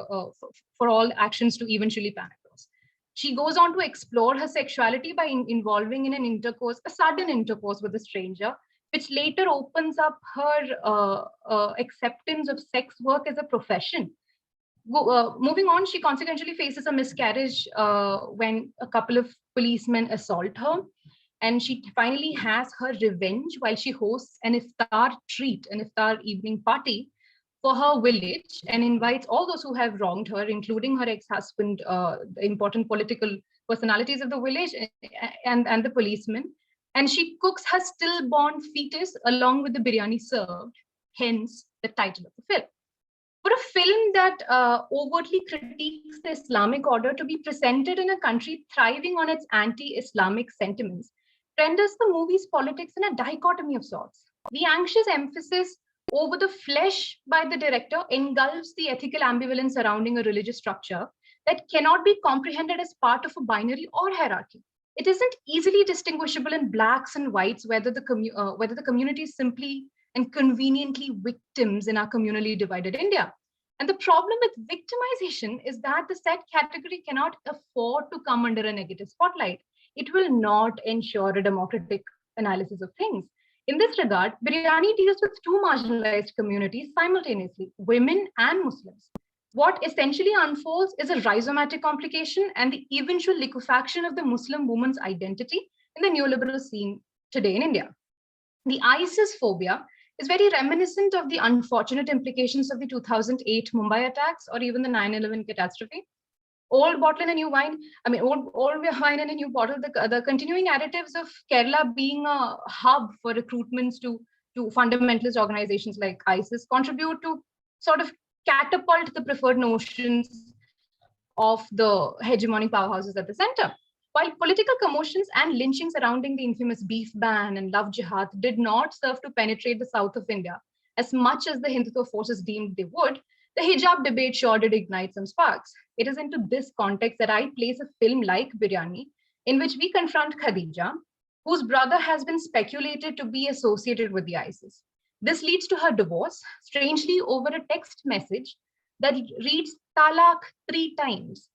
for all actions to eventually pan across. She goes on to explore her sexuality by involving in a sudden intercourse with a stranger, which later opens up her acceptance of sex work as a profession. Moving on, she consequently faces a miscarriage when a couple of policemen assault her. And she finally has her revenge while she hosts an iftar treat, an iftar evening party for her village, and invites all those who have wronged her, including her ex-husband, the important political personalities of the village, and the policemen. And she cooks her stillborn fetus along with the biryani served, hence the title of the film. For a film that overtly critiques the Islamic order to be presented in a country thriving on its anti-Islamic sentiments, renders the movie's politics in a dichotomy of sorts. The anxious emphasis over the flesh by the director engulfs the ethical ambivalence surrounding a religious structure that cannot be comprehended as part of a binary or hierarchy. It isn't easily distinguishable in blacks and whites whether the community is simply and conveniently victims in our communally divided India. And the problem with victimization is that the said category cannot afford to come under a negative spotlight. It will not ensure a democratic analysis of things. In this regard, Biryani deals with two marginalized communities simultaneously, women and Muslims. What essentially unfolds is a rhizomatic complication and the eventual liquefaction of the Muslim woman's identity in the neoliberal scene today in India. The ISIS phobia is very reminiscent of the unfortunate implications of the 2008 Mumbai attacks or even the 9/11 catastrophe. Old bottle and a new wine, old wine and a new bottle, the continuing narratives of Kerala being a hub for recruitments to fundamentalist organizations like ISIS contribute to sort of catapult the preferred notions of the hegemonic powerhouses at the center. While political commotions and lynching surrounding the infamous beef ban and love jihad did not serve to penetrate the south of India as much as the Hindutva forces deemed they would, the hijab debate sure did ignite some sparks. It is into this context that I place a film like Biryani, in which we confront Khadija, whose brother has been speculated to be associated with the ISIS. This leads to her divorce, strangely over a text message that reads talak 3 times.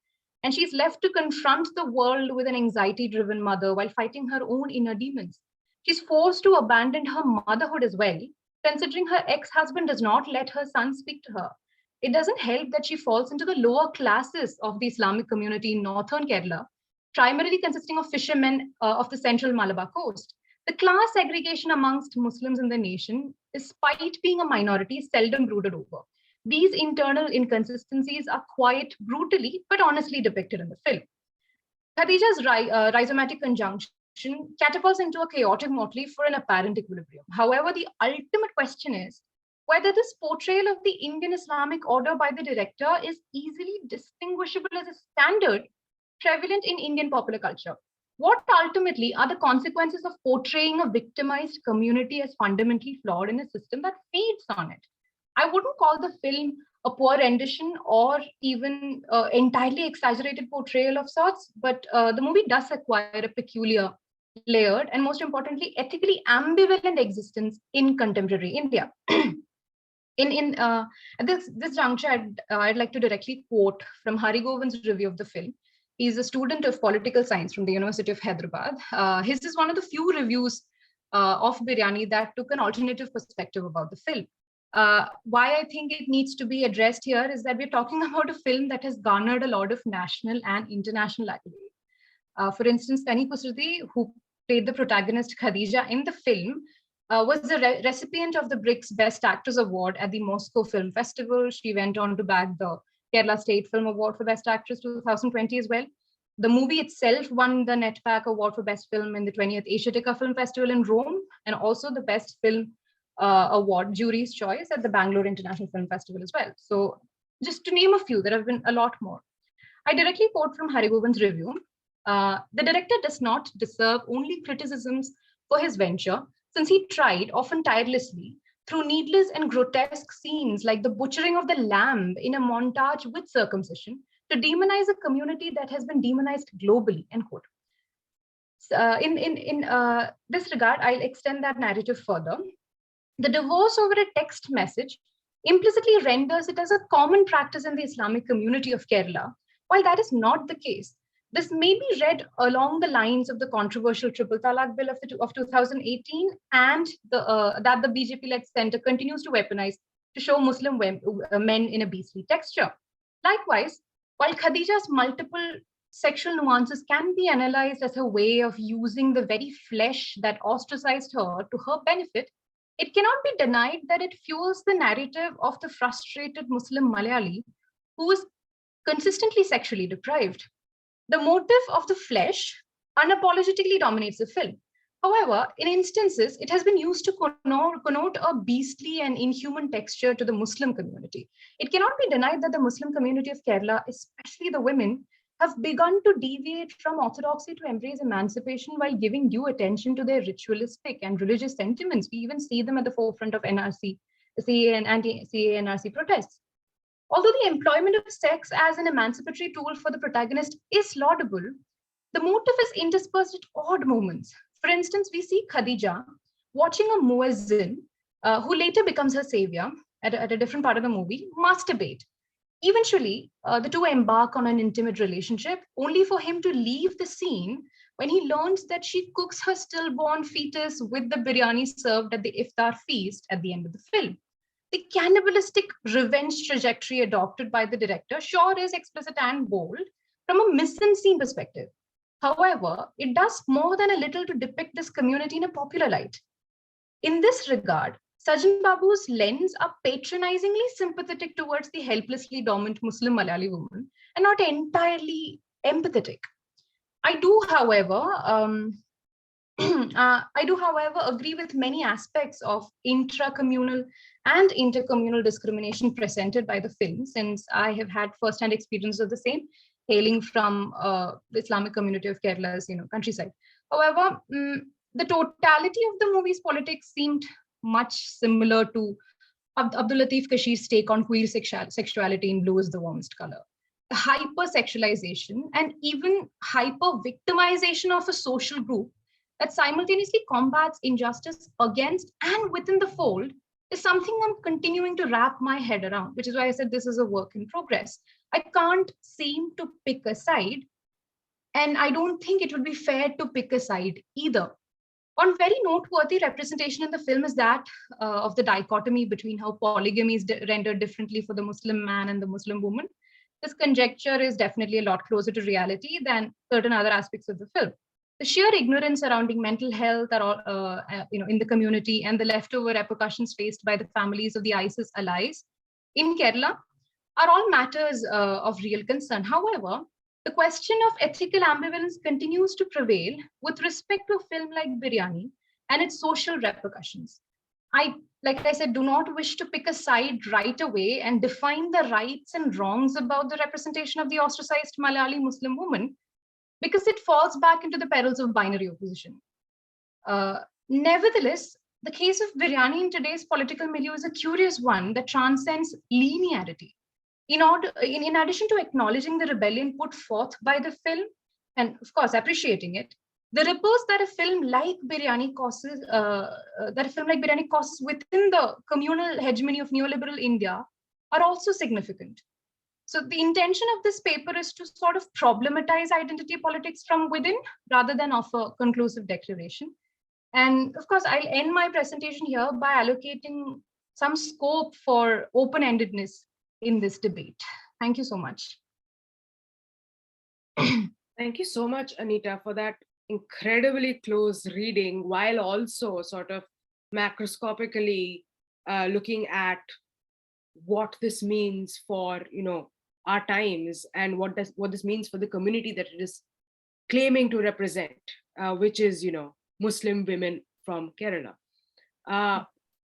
And she's left to confront the world with an anxiety-driven mother while fighting her own inner demons. She's forced to abandon her motherhood as well, considering her ex-husband does not let her son speak to her. It doesn't help that she falls into the lower classes of the Islamic community in northern Kerala, primarily consisting of fishermen of the central Malabar coast. The class segregation amongst Muslims in the nation, despite being a minority, is seldom brooded over. These internal inconsistencies are quite brutally but honestly depicted in the film. Khadija's rhizomatic conjunction catapults into a chaotic motley for an apparent equilibrium. However, the ultimate question is whether this portrayal of the Indian Islamic order by the director is easily distinguishable as a standard prevalent in Indian popular culture. What ultimately are the consequences of portraying a victimized community as fundamentally flawed in a system that feeds on it? I wouldn't call the film a poor rendition or even entirely exaggerated portrayal of sorts, but the movie does acquire a peculiar, layered, and most importantly, ethically ambivalent existence in contemporary India. At this juncture, I'd like to directly quote from Hari Govind's review of the film. He's a student of political science from the University of Hyderabad. His is one of the few reviews of Biryani that took an alternative perspective about the film. Why I think it needs to be addressed here is that we're talking about a film that has garnered a lot of national and international accolades. For instance, Kani Kusrati, who played the protagonist Khadija in the film, was the recipient of the BRICS Best Actress Award at the Moscow Film Festival. She went on to bag the Kerala State Film Award for Best Actress 2020 as well. The movie itself won the NetPack Award for Best Film in the 20th Asiatica Film Festival in Rome, and also the Best Film Award, Jury's Choice, at the Bangalore International Film Festival as well. So just to name a few, there have been a lot more. I directly quote from Hari Govind's review. The director does not deserve only criticisms for his venture, since he tried, often tirelessly, through needless and grotesque scenes like the butchering of the lamb in a montage with circumcision, to demonize a community that has been demonized globally, end quote. In this regard, I'll extend that narrative further. The divorce over a text message implicitly renders it as a common practice in the Islamic community of Kerala. While that is not the case, this may be read along the lines of the controversial Triple Talaq Bill of 2018 and that the BJP-led center continues to weaponize to show Muslim men in a beastly texture. Likewise, while Khadija's multiple sexual nuances can be analyzed as a way of using the very flesh that ostracized her to her benefit, it cannot be denied that it fuels the narrative of the frustrated Muslim Malayali who is consistently sexually deprived. The motive of the flesh unapologetically dominates the film. However, in instances, it has been used to connote a beastly and inhuman texture to the Muslim community. It cannot be denied that the Muslim community of Kerala, especially the women, have begun to deviate from orthodoxy to embrace emancipation while giving due attention to their ritualistic and religious sentiments. We even see them at the forefront of NRC, CA and anti-CA NRC protests. Although the employment of sex as an emancipatory tool for the protagonist is laudable, the motive is interspersed at odd moments. For instance, we see Khadija watching a muezzin, who later becomes her savior at a different part of the movie, masturbate. Eventually, the two embark on an intimate relationship, only for him to leave the scene when he learns that she cooks her stillborn fetus with the biryani served at the iftar feast at the end of the film. The cannibalistic revenge trajectory adopted by the director sure is explicit and bold from a mise-en-scene perspective. However, it does more than a little to depict this community in a popular light. In this regard, Sajjan Babu's lens are patronizingly sympathetic towards the helplessly dominant Muslim Malayali woman and not entirely empathetic. I do, however, agree with many aspects of intra-communal and intercommunal discrimination presented by the film, since I have had first-hand experience of the same, hailing from the Islamic community of Kerala's countryside. However, the totality of the movie's politics seemed much similar to Abdul Latif Kashir's take on queer sexuality in Blue is the Warmest Color. The hyper-sexualization and even hyper-victimization of a social group that simultaneously combats injustice against and within the fold is something I'm continuing to wrap my head around, which is why I said this is a work in progress. I can't seem to pick a side, and I don't think it would be fair to pick a side either. One very noteworthy representation in the film is that of the dichotomy between how polygamy is rendered differently for the Muslim man and the Muslim woman. This conjecture is definitely a lot closer to reality than certain other aspects of the film. The sheer ignorance surrounding mental health in the community and the leftover repercussions faced by the families of the ISIS allies in Kerala are all matters of real concern. However, the question of ethical ambivalence continues to prevail with respect to a film like Biryani and its social repercussions. Like I said, do not wish to pick a side right away and define the rights and wrongs about the representation of the ostracized Malayali Muslim woman, because it falls back into the perils of binary opposition. Nevertheless, the case of Biryani in today's political milieu is a curious one that transcends linearity. In addition to acknowledging the rebellion put forth by the film, and of course appreciating it, The reports that a film like Biryani causes, within the communal hegemony of neoliberal India are also significant. So the intention of this paper is to sort of problematize identity politics from within rather than offer conclusive declaration. And of course, I'll end my presentation here by allocating some scope for open-endedness in this debate. Thank you so much. Thank you so much, Anitta, for that incredibly close reading, while also sort of macroscopically looking at what this means for, our times, and what this means for the community that it is claiming to represent, which is, Muslim women from Kerala.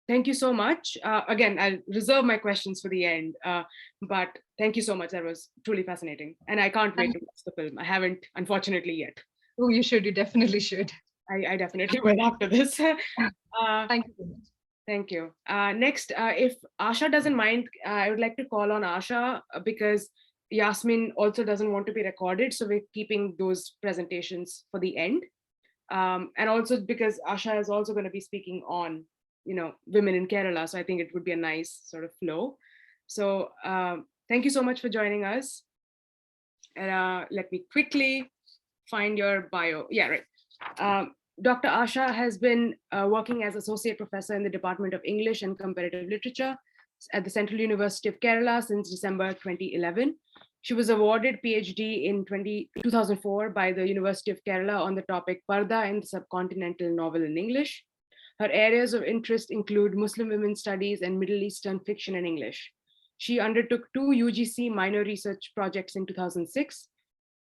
Thank you so much. Again, I'll reserve my questions for the end, but thank you so much. That was truly fascinating. And I can't wait to watch the film. I haven't, unfortunately, yet. Oh, you should. You definitely should. I definitely will after this. Thank you so much. Thank you. Next, if Asha doesn't mind, I would like to call on Asha because Yasmeen also doesn't want to be recorded. So we're keeping those presentations for the end. And also because Asha is also going to be speaking on, women in Kerala. So I think it would be a nice sort of flow. So thank you so much for joining us. And let me quickly find your bio. Yeah, right. Dr. Asha has been working as Associate Professor in the Department of English and Comparative Literature at the Central University of Kerala since December 2011. She was awarded PhD in 2004 by the University of Kerala on the topic Parda in the Subcontinental Novel in English. Her areas of interest include Muslim women's studies and Middle Eastern fiction in English. She undertook 2 UGC minor research projects in 2006,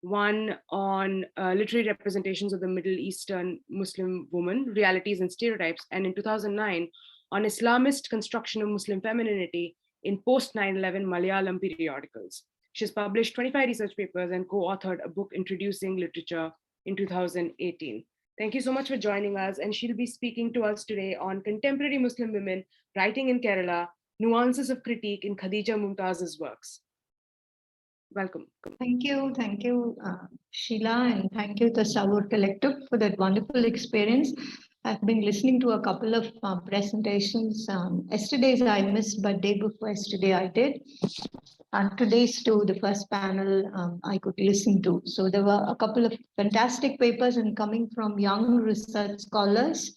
one on literary representations of the Middle Eastern Muslim woman, realities and stereotypes, and in 2009 on Islamist construction of Muslim femininity in post 9/11 Malayalam periodicals. She's published 25 research papers and co-authored a book introducing literature in 2018. Thank you so much for joining us, and she'll be speaking to us today on contemporary Muslim women writing in Kerala, nuances of critique in Khadija Mumtaz's works. Welcome. Thank you, Sheila, and thank you, Tasavvur Collective, for that wonderful experience. I've been listening to a couple of presentations. Yesterday's I missed, but day before yesterday I did. And today's too, the first panel I could listen to. So there were a couple of fantastic papers and coming from young research scholars.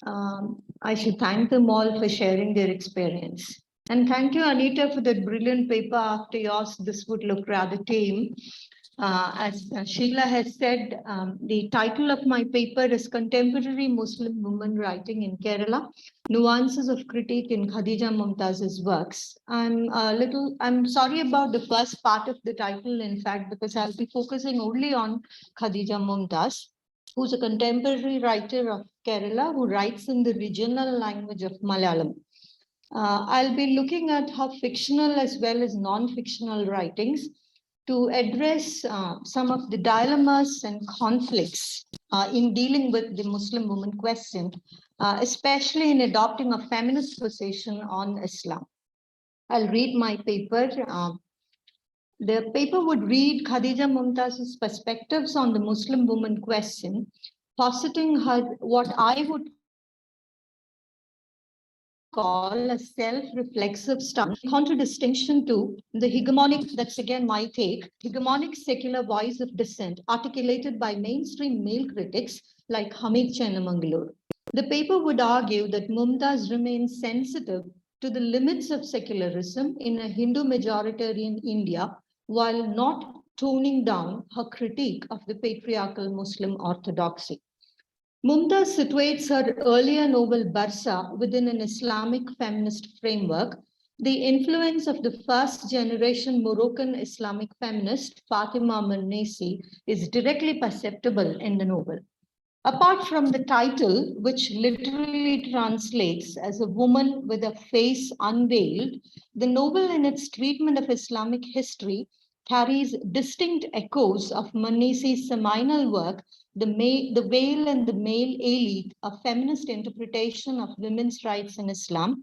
I should thank them all for sharing their experience. And thank you, Anitta, for that brilliant paper. After yours, this would look rather tame. As Sheila has said, the title of my paper is Contemporary Muslim Women Writing in Kerala, Nuances of Critique in Khadija Mumtaz's Works. I'm sorry about the first part of the title, in fact, because I'll be focusing only on Khadija Mumtaz, who's a contemporary writer of Kerala who writes in the regional language of Malayalam. I'll be looking at her fictional as well as non-fictional writings to address some of the dilemmas and conflicts in dealing with the Muslim woman question, especially in adopting a feminist position on Islam. I'll read my paper. The paper would read Khadija Mumtaz's perspectives on the Muslim woman question, positing her what I would call a self-reflexive stance, contradistinction to the hegemonic, that's again my take, hegemonic secular voice of dissent articulated by mainstream male critics like Hamid Chenamangalur. The paper would argue that Mumtaz remains sensitive to the limits of secularism in a Hindu majoritarian India while not toning down her critique of the patriarchal Muslim orthodoxy. Mumtaz situates her earlier novel Barsa within an Islamic feminist framework. The influence of the first generation Moroccan Islamic feminist Fatima Mernissi is directly perceptible in the novel. Apart from the title, which literally translates as a woman with a face unveiled, the novel in its treatment of Islamic history carries distinct echoes of Mernissi's seminal work, The Veil and the Male Elite, a feminist interpretation of women's rights in Islam,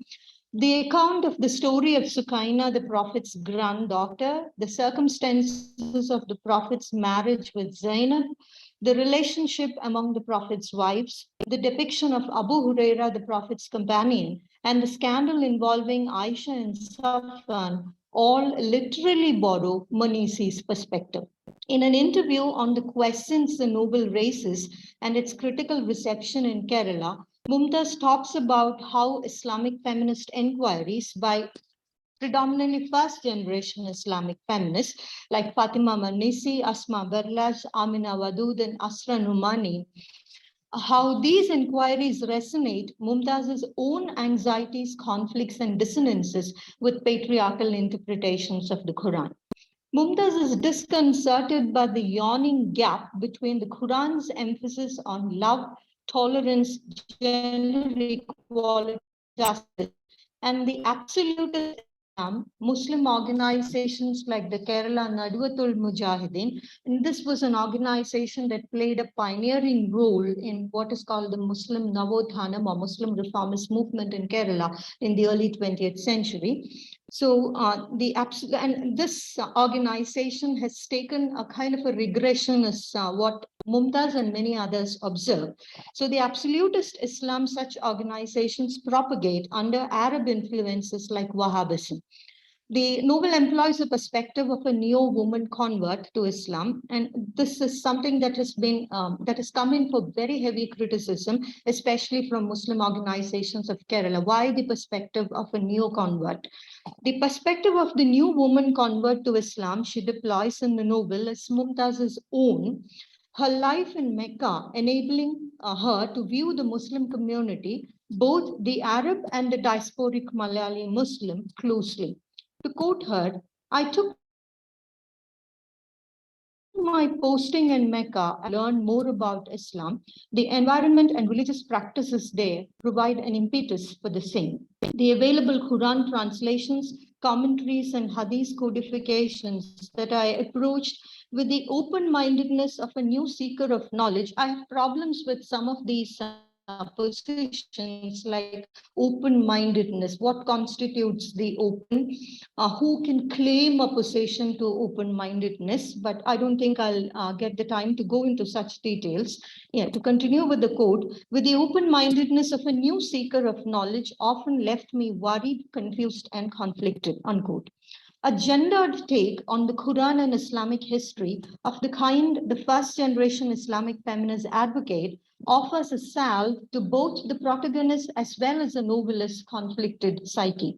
the account of the story of Sukaina, the Prophet's granddaughter, the circumstances of the Prophet's marriage with Zainab, the relationship among the Prophet's wives, the depiction of Abu Huraira, the Prophet's companion, and the scandal involving Aisha and Safwan all literally borrow Manisi's perspective. In an interview on the questions the novel raises and its critical reception in Kerala, Mumtaz talks about how Islamic feminist inquiries by predominantly first-generation Islamic feminists like Fatima Manisi, Asma Barlaj, Amina Wadud, and Asra Numani, how these inquiries resonate Mumtaz's own anxieties, conflicts, and dissonances with patriarchal interpretations of the Quran. Mumtaz is disconcerted by the yawning gap between the Quran's emphasis on love, tolerance, gender equality, justice, and the absolutist Islam. Muslim organizations like the Kerala Nadwatul Mujahideen, and this was an organization that played a pioneering role in what is called the Muslim Navothanam or Muslim reformist movement in Kerala in the early 20th century. So this organization has taken a kind of a regression as what Mumtaz and many others observe. So the absolutist Islam such organizations propagate under Arab influences like Wahhabism. The novel employs a perspective of a neo-woman convert to Islam, and this is something that has been that has come in for very heavy criticism, especially from Muslim organizations of Kerala. Why the perspective of a neo-convert? The perspective of the new woman convert to Islam she deploys in the novel is Mumtaz's own. Her life in Mecca enabling her to view the Muslim community, both the Arab and the diasporic Malayali Muslim, closely. To quote her, I took my posting in Mecca, I learned more about Islam. The environment and religious practices there provide an impetus for the same. The available Quran translations, commentaries, and Hadith codifications that I approached with the open-mindedness of a new seeker of knowledge. I have problems with some of these positions like open-mindedness. What constitutes the open? Who can claim a position to open-mindedness? But I don't think I'll get the time to go into such details. Yeah, to continue with the quote, with the open-mindedness of a new seeker of knowledge often left me worried, confused, and conflicted, unquote. A gendered take on the Quran and Islamic history of the kind the first generation Islamic feminists advocate offers a salve to both the protagonist as well as the novelist's conflicted psyche.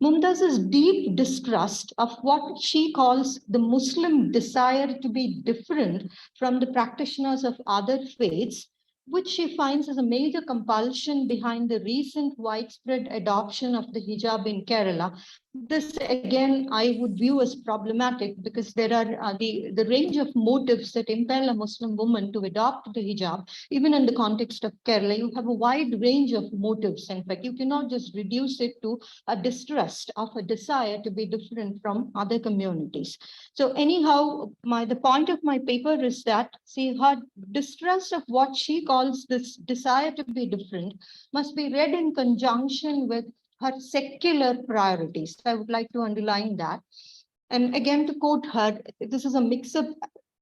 Mumtaz's deep distrust of what she calls the Muslim desire to be different from the practitioners of other faiths, which she finds as a major compulsion behind the recent widespread adoption of the hijab in Kerala. This, again, I would view as problematic because there are the range of motives that impel a Muslim woman to adopt the hijab, even in the context of Kerala. You have a wide range of motives. In fact, you cannot just reduce it to a distrust of a desire to be different from other communities. So anyhow, the point of my paper is that, see, her distrust of what she calls this desire to be different must be read in conjunction with her secular priorities. I would like to underline that. And again, to quote her, this is a mix-up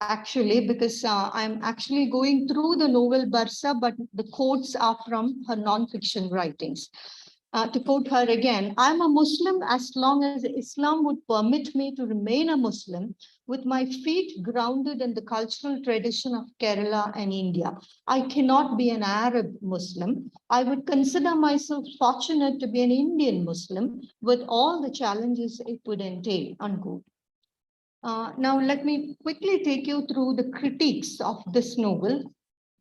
actually, because I'm actually going through the novel Barsa, but the quotes are from her non-fiction writings. To quote her again, I'm a Muslim as long as Islam would permit me to remain a Muslim with my feet grounded in the cultural tradition of Kerala and India. I cannot be an Arab Muslim. I would consider myself fortunate to be an Indian Muslim with all the challenges it would entail, unquote. Now, let me quickly take you through the critiques of this novel.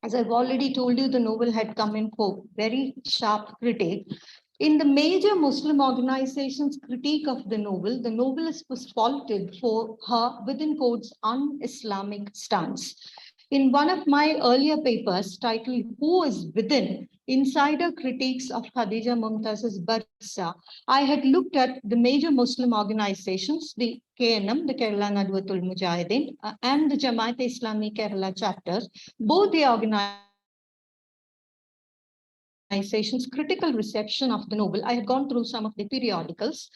As I've already told you, the novel had come in for very sharp critique. In the major Muslim organizations' critique of the novelist was faulted for her, within quotes, un-Islamic stance. In one of my earlier papers titled Who is Within? Insider Critiques of Khadija Mumtaz's Barsa, I had looked at the major Muslim organizations, the KNM, the Kerala Nadwatul Mujahideen, and the Jamaat-e-Islami Kerala chapters. Both the organization's critical reception of the novel. I had gone through some of the periodicals.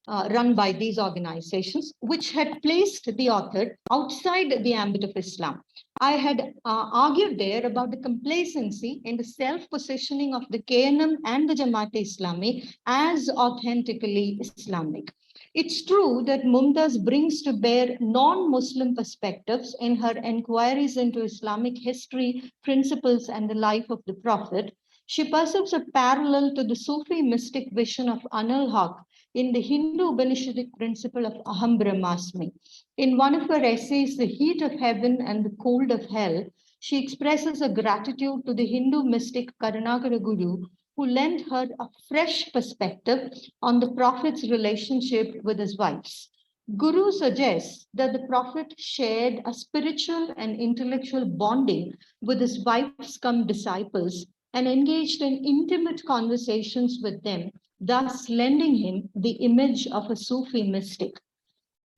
run by these organizations, which had placed the author outside the ambit of Islam. I had argued there about the complacency in the self-positioning of the KNM and the Jamaat-e-Islami as authentically Islamic. It's true that Mumtaz brings to bear non-Muslim perspectives in her enquiries into Islamic history, principles, and the life of the Prophet. She perceives a parallel to the Sufi mystic vision of Anil Haq in the Hindu Upanishadic principle of Aham Brahmasmi. In one of her essays, The Heat of Heaven and the Cold of Hell, she expresses a gratitude to the Hindu mystic Karunakara Guru, who lent her a fresh perspective on the Prophet's relationship with his wives. Guru suggests that the Prophet shared a spiritual and intellectual bonding with his wives come disciples and engaged in intimate conversations with them, thus lending him the image of a Sufi mystic.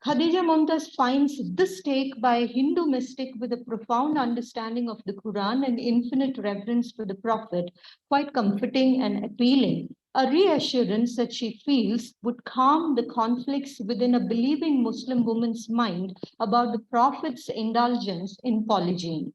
Khadija Mumtaz finds this take by a Hindu mystic with a profound understanding of the Quran and infinite reverence for the Prophet quite comforting and appealing, a reassurance that she feels would calm the conflicts within a believing Muslim woman's mind about the Prophet's indulgence in polygyny.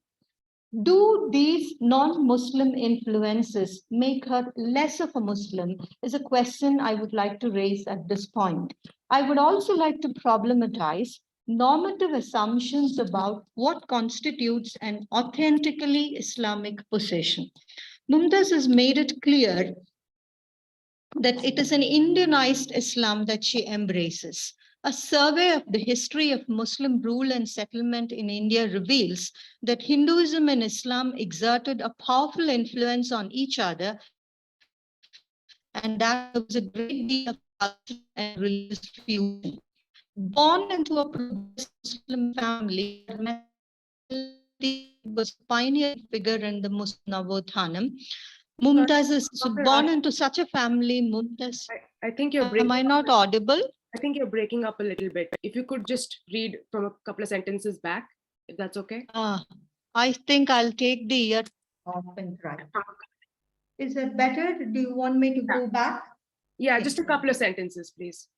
Do these non-Muslim influences make her less of a Muslim is a question I would like to raise at this point. I would also like to problematize normative assumptions about what constitutes an authentically Islamic position. Mumtaz has made it clear that it is an Indianized Islam that she embraces. A survey of the history of Muslim rule and settlement in India reveals that Hinduism and Islam exerted a powerful influence on each other, and that there was a great deal of cultural and religious fusion. Born into a Muslim family, was a pioneering figure in the Muslim Navothanam. Mumtaz is born into such a family. Mumtaz, I think you're breaking. am I not audible? I think you're breaking up a little bit. If you could just read from a couple of sentences back, if that's okay. I think I'll take the ear off and try. Is that better? Do you want me to go back? Yeah, just a couple of sentences, please.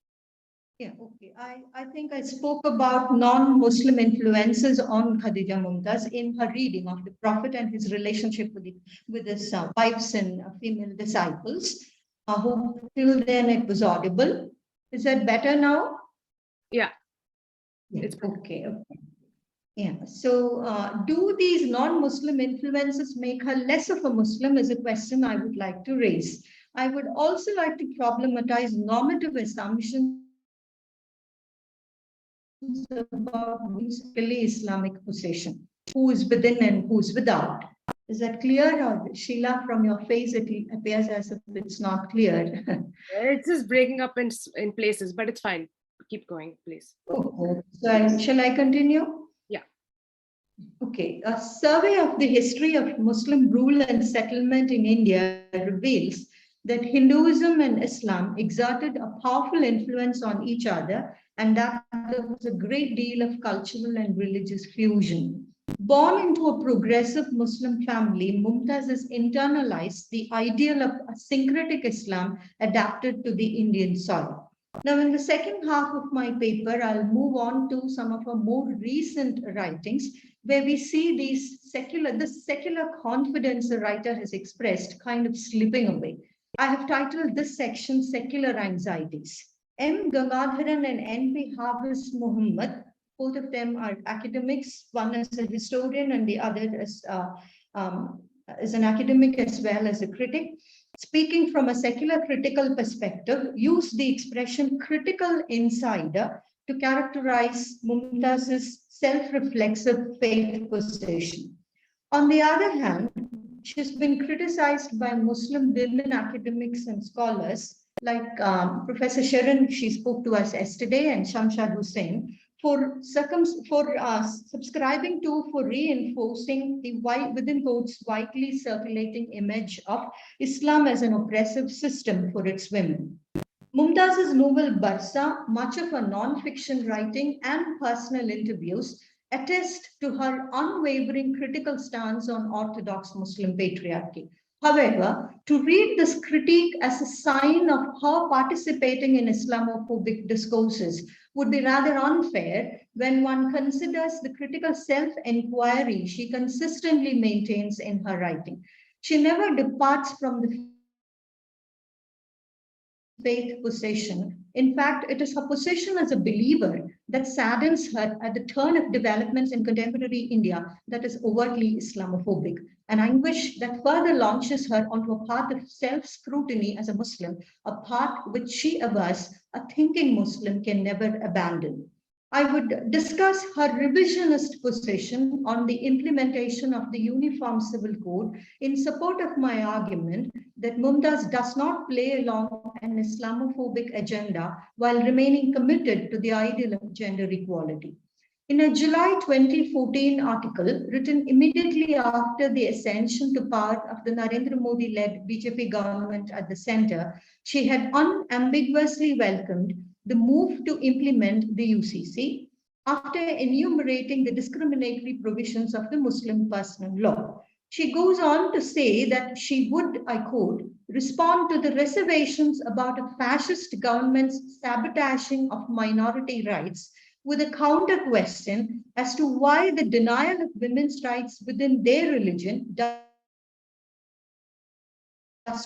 Yeah, okay. I think I spoke about non-Muslim influences on Khadija Mumtaz in her reading of the Prophet and his relationship with his wives and female disciples. Who till then it was audible. Is that better now? Yeah. It's okay. Yeah. So, do these non-Muslim influences make her less of a Muslim? Is a question I would like to raise. I would also like to problematize normative assumptions about basically Islamic position. Who is within and who is without? Is that clear? Or Sheila, from your face, it appears as if it's not clear. It's just breaking up in places, but it's fine. Keep going, please. Okay. So shall I continue? Yeah. Okay. A survey of the history of Muslim rule and settlement in India reveals that Hinduism and Islam exerted a powerful influence on each other, and that there was a great deal of cultural and religious fusion. Born into a progressive Muslim family, Mumtaz has internalized the ideal of a syncretic Islam adapted to the Indian soil. Now, in the second half of my paper, I'll move on to some of our more recent writings, where we see this secular confidence the writer has expressed kind of slipping away. I have titled this section Secular Anxieties. M. Gangadharan and N.P. Hafiz Muhammad, both of them are academics. One is a historian and the other is an academic as well as a critic. Speaking from a secular critical perspective, use the expression critical insider to characterize Mumtaz's self-reflexive faith position. On the other hand, she's been criticized by Muslim women academics and scholars like Professor Sharon, she spoke to us yesterday, and Shamshad Hussain, for subscribing to, for reinforcing the within quotes widely circulating image of Islam as an oppressive system for its women. Mumtaz's novel Barsa, much of her non-fiction writing and personal interviews attest to her unwavering critical stance on Orthodox Muslim patriarchy. However, to read this critique as a sign of her participating in Islamophobic discourses would be rather unfair when one considers the critical self-inquiry she consistently maintains in her writing. She never departs from the faith position. In fact, it is her position as a believer that saddens her at the turn of developments in contemporary India that is overtly Islamophobic, an anguish that further launches her onto a path of self-scrutiny as a Muslim, a path which she avers a thinking Muslim can never abandon. I would discuss her revisionist position on the implementation of the Uniform Civil Code in support of my argument that Mumtaz does not play along an Islamophobic agenda while remaining committed to the ideal of gender equality. In a July 2014 article written immediately after the ascension to power of the Narendra Modi-led BJP government at the center, she had unambiguously welcomed the move to implement the UCC after enumerating the discriminatory provisions of the Muslim personal law. She goes on to say that she would, I quote, respond to the reservations about a fascist government's sabotaging of minority rights with a counter question as to why the denial of women's rights within their religion does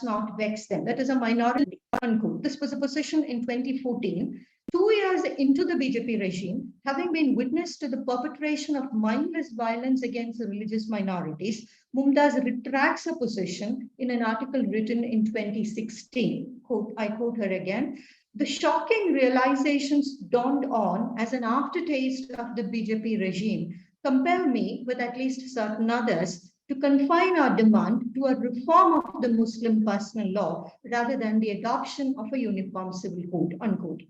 not vex them. That is a minority, unquote. This was a position in 2014. 2 years into the BJP regime, having been witness to the perpetration of mindless violence against the religious minorities, Mumtaz retracts her position in an article written in 2016. Quote, I quote her again. The shocking realizations dawned on as an aftertaste of the BJP regime compel me, with at least certain others, to confine our demand to a reform of the Muslim personal law rather than the adoption of a uniform civil code, unquote.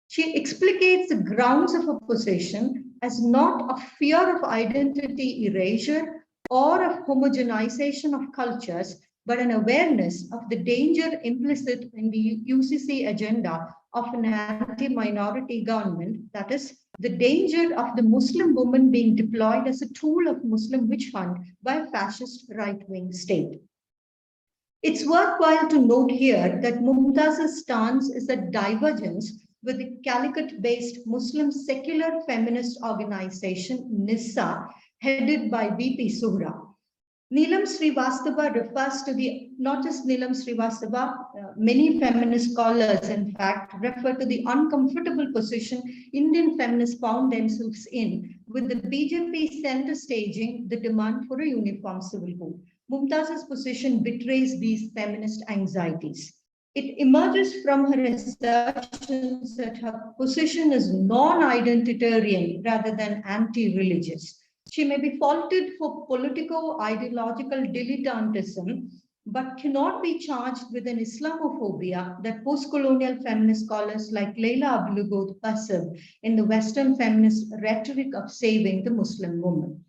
She explicates the grounds of her position as not a fear of identity erasure or of homogenization of cultures, but an awareness of the danger implicit in the UCC agenda of an anti-minority government, that is, the danger of the Muslim woman being deployed as a tool of Muslim witch hunt by a fascist right-wing state. It's worthwhile to note here that Mumtaz's stance is a divergence with the Calicut-based Muslim secular feminist organization, NISA, headed by VP Suhra. Neelam Srivastava refers to the, not just Neelam Srivastava, many feminist scholars, in fact, refer to the uncomfortable position Indian feminists found themselves in, with the BJP center staging the demand for a uniform civil code. Mumtaz's position betrays these feminist anxieties. It emerges from her assertions that her position is non-identitarian rather than anti-religious. She may be faulted for politico-ideological dilettantism, but cannot be charged with an Islamophobia that post-colonial feminist scholars like Leila Ablugoth perceive in the Western feminist rhetoric of saving the Muslim woman.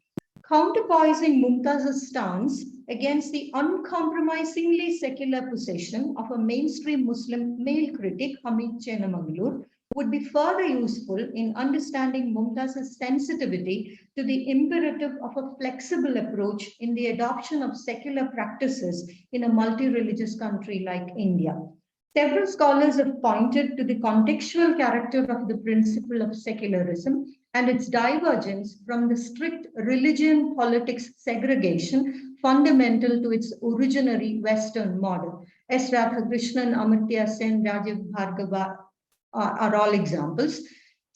Counterpoising Mumtaz's stance against the uncompromisingly secular position of a mainstream Muslim male critic, Hamid Chenamangalur, would be further useful in understanding Mumtaz's sensitivity to the imperative of a flexible approach in the adoption of secular practices in a multi-religious country like India. Several scholars have pointed to the contextual character of the principle of secularism and its divergence from the strict religion-politics segregation fundamental to its originary Western model. S. Radhakrishnan, Amartya Sen, Rajiv Bhargava are all examples.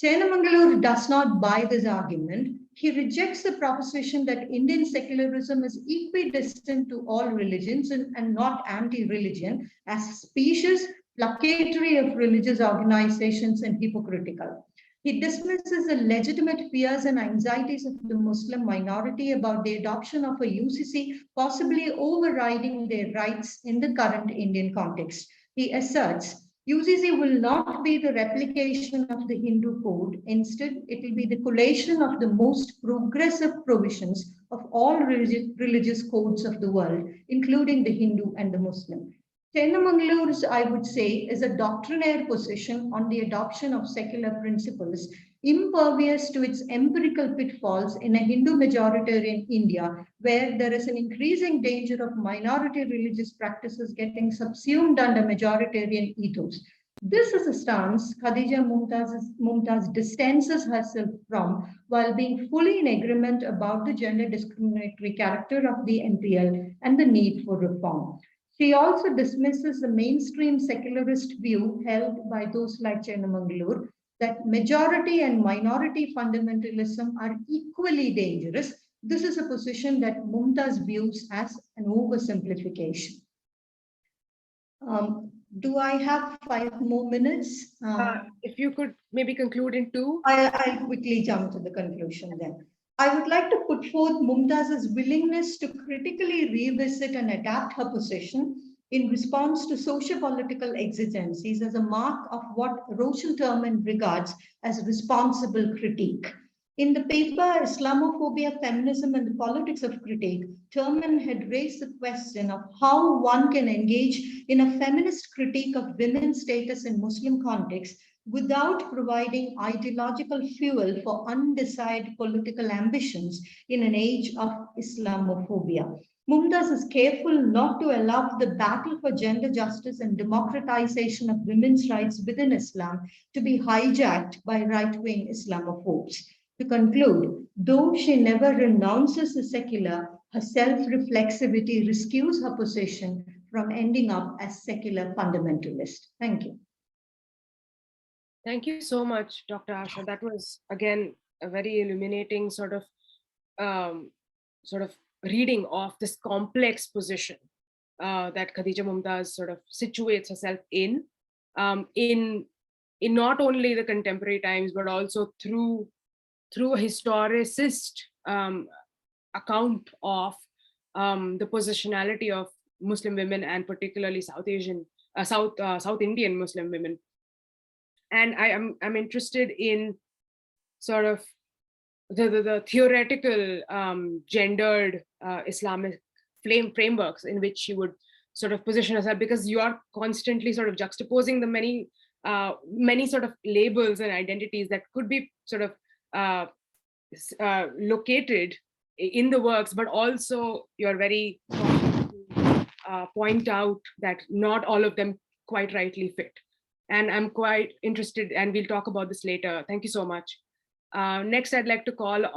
Chenamangalur does not buy this argument. He rejects the proposition that Indian secularism is equidistant to all religions and not anti-religion, as specious, placatory of religious organizations and hypocritical. He dismisses the legitimate fears and anxieties of the Muslim minority about the adoption of a UCC possibly overriding their rights in the current Indian context. He asserts, UCC will not be the replication of the Hindu code. Instead, it will be the collation of the most progressive provisions of all religious codes of the world, including the Hindu and the Muslim. Chenamangalur's, I would say, is a doctrinaire position on the adoption of secular principles impervious to its empirical pitfalls in a Hindu majoritarian India, where there is an increasing danger of minority religious practices getting subsumed under majoritarian ethos. This is a stance Khadija Mumtaz distances herself from, while being fully in agreement about the gender discriminatory character of the MPL and the need for reform. She also dismisses the mainstream secularist view held by those like Chenamangalur that majority and minority fundamentalism are equally dangerous. This is a position that Mumtaz views as an oversimplification. Do I have 5 more minutes? If you could maybe conclude in 2. I'll quickly jump to the conclusion then. I would like to put forth Mumtaz's willingness to critically revisit and adapt her position in response to socio-political exigencies as a mark of what Roshan Terman regards as responsible critique. In the paper Islamophobia, Feminism and the Politics of Critique, Terman had raised the question of how one can engage in a feminist critique of women's status in Muslim context without providing ideological fuel for undecided political ambitions in an age of Islamophobia. Mumtaz is careful not to allow the battle for gender justice and democratization of women's rights within Islam to be hijacked by right-wing Islamophobes. To conclude, though she never renounces the secular, her self-reflexivity rescues her position from ending up as secular fundamentalist. Thank you. Thank you so much, Dr. Asha. That was, again, a very illuminating sort of reading of this complex position that Khadija Mumtaz sort of situates herself in not only the contemporary times, but also through a historicist account of the positionality of Muslim women and particularly South Indian Muslim women. And I'm interested in sort of the theoretical gendered Islamic frameworks in which she would sort of position herself, because you are constantly sort of juxtaposing the many sort of labels and identities that could be sort of located in the works, but also you're very point out that not all of them quite rightly fit. And I'm quite interested, and we'll talk about this later. Thank you so much. Next, I'd like to call on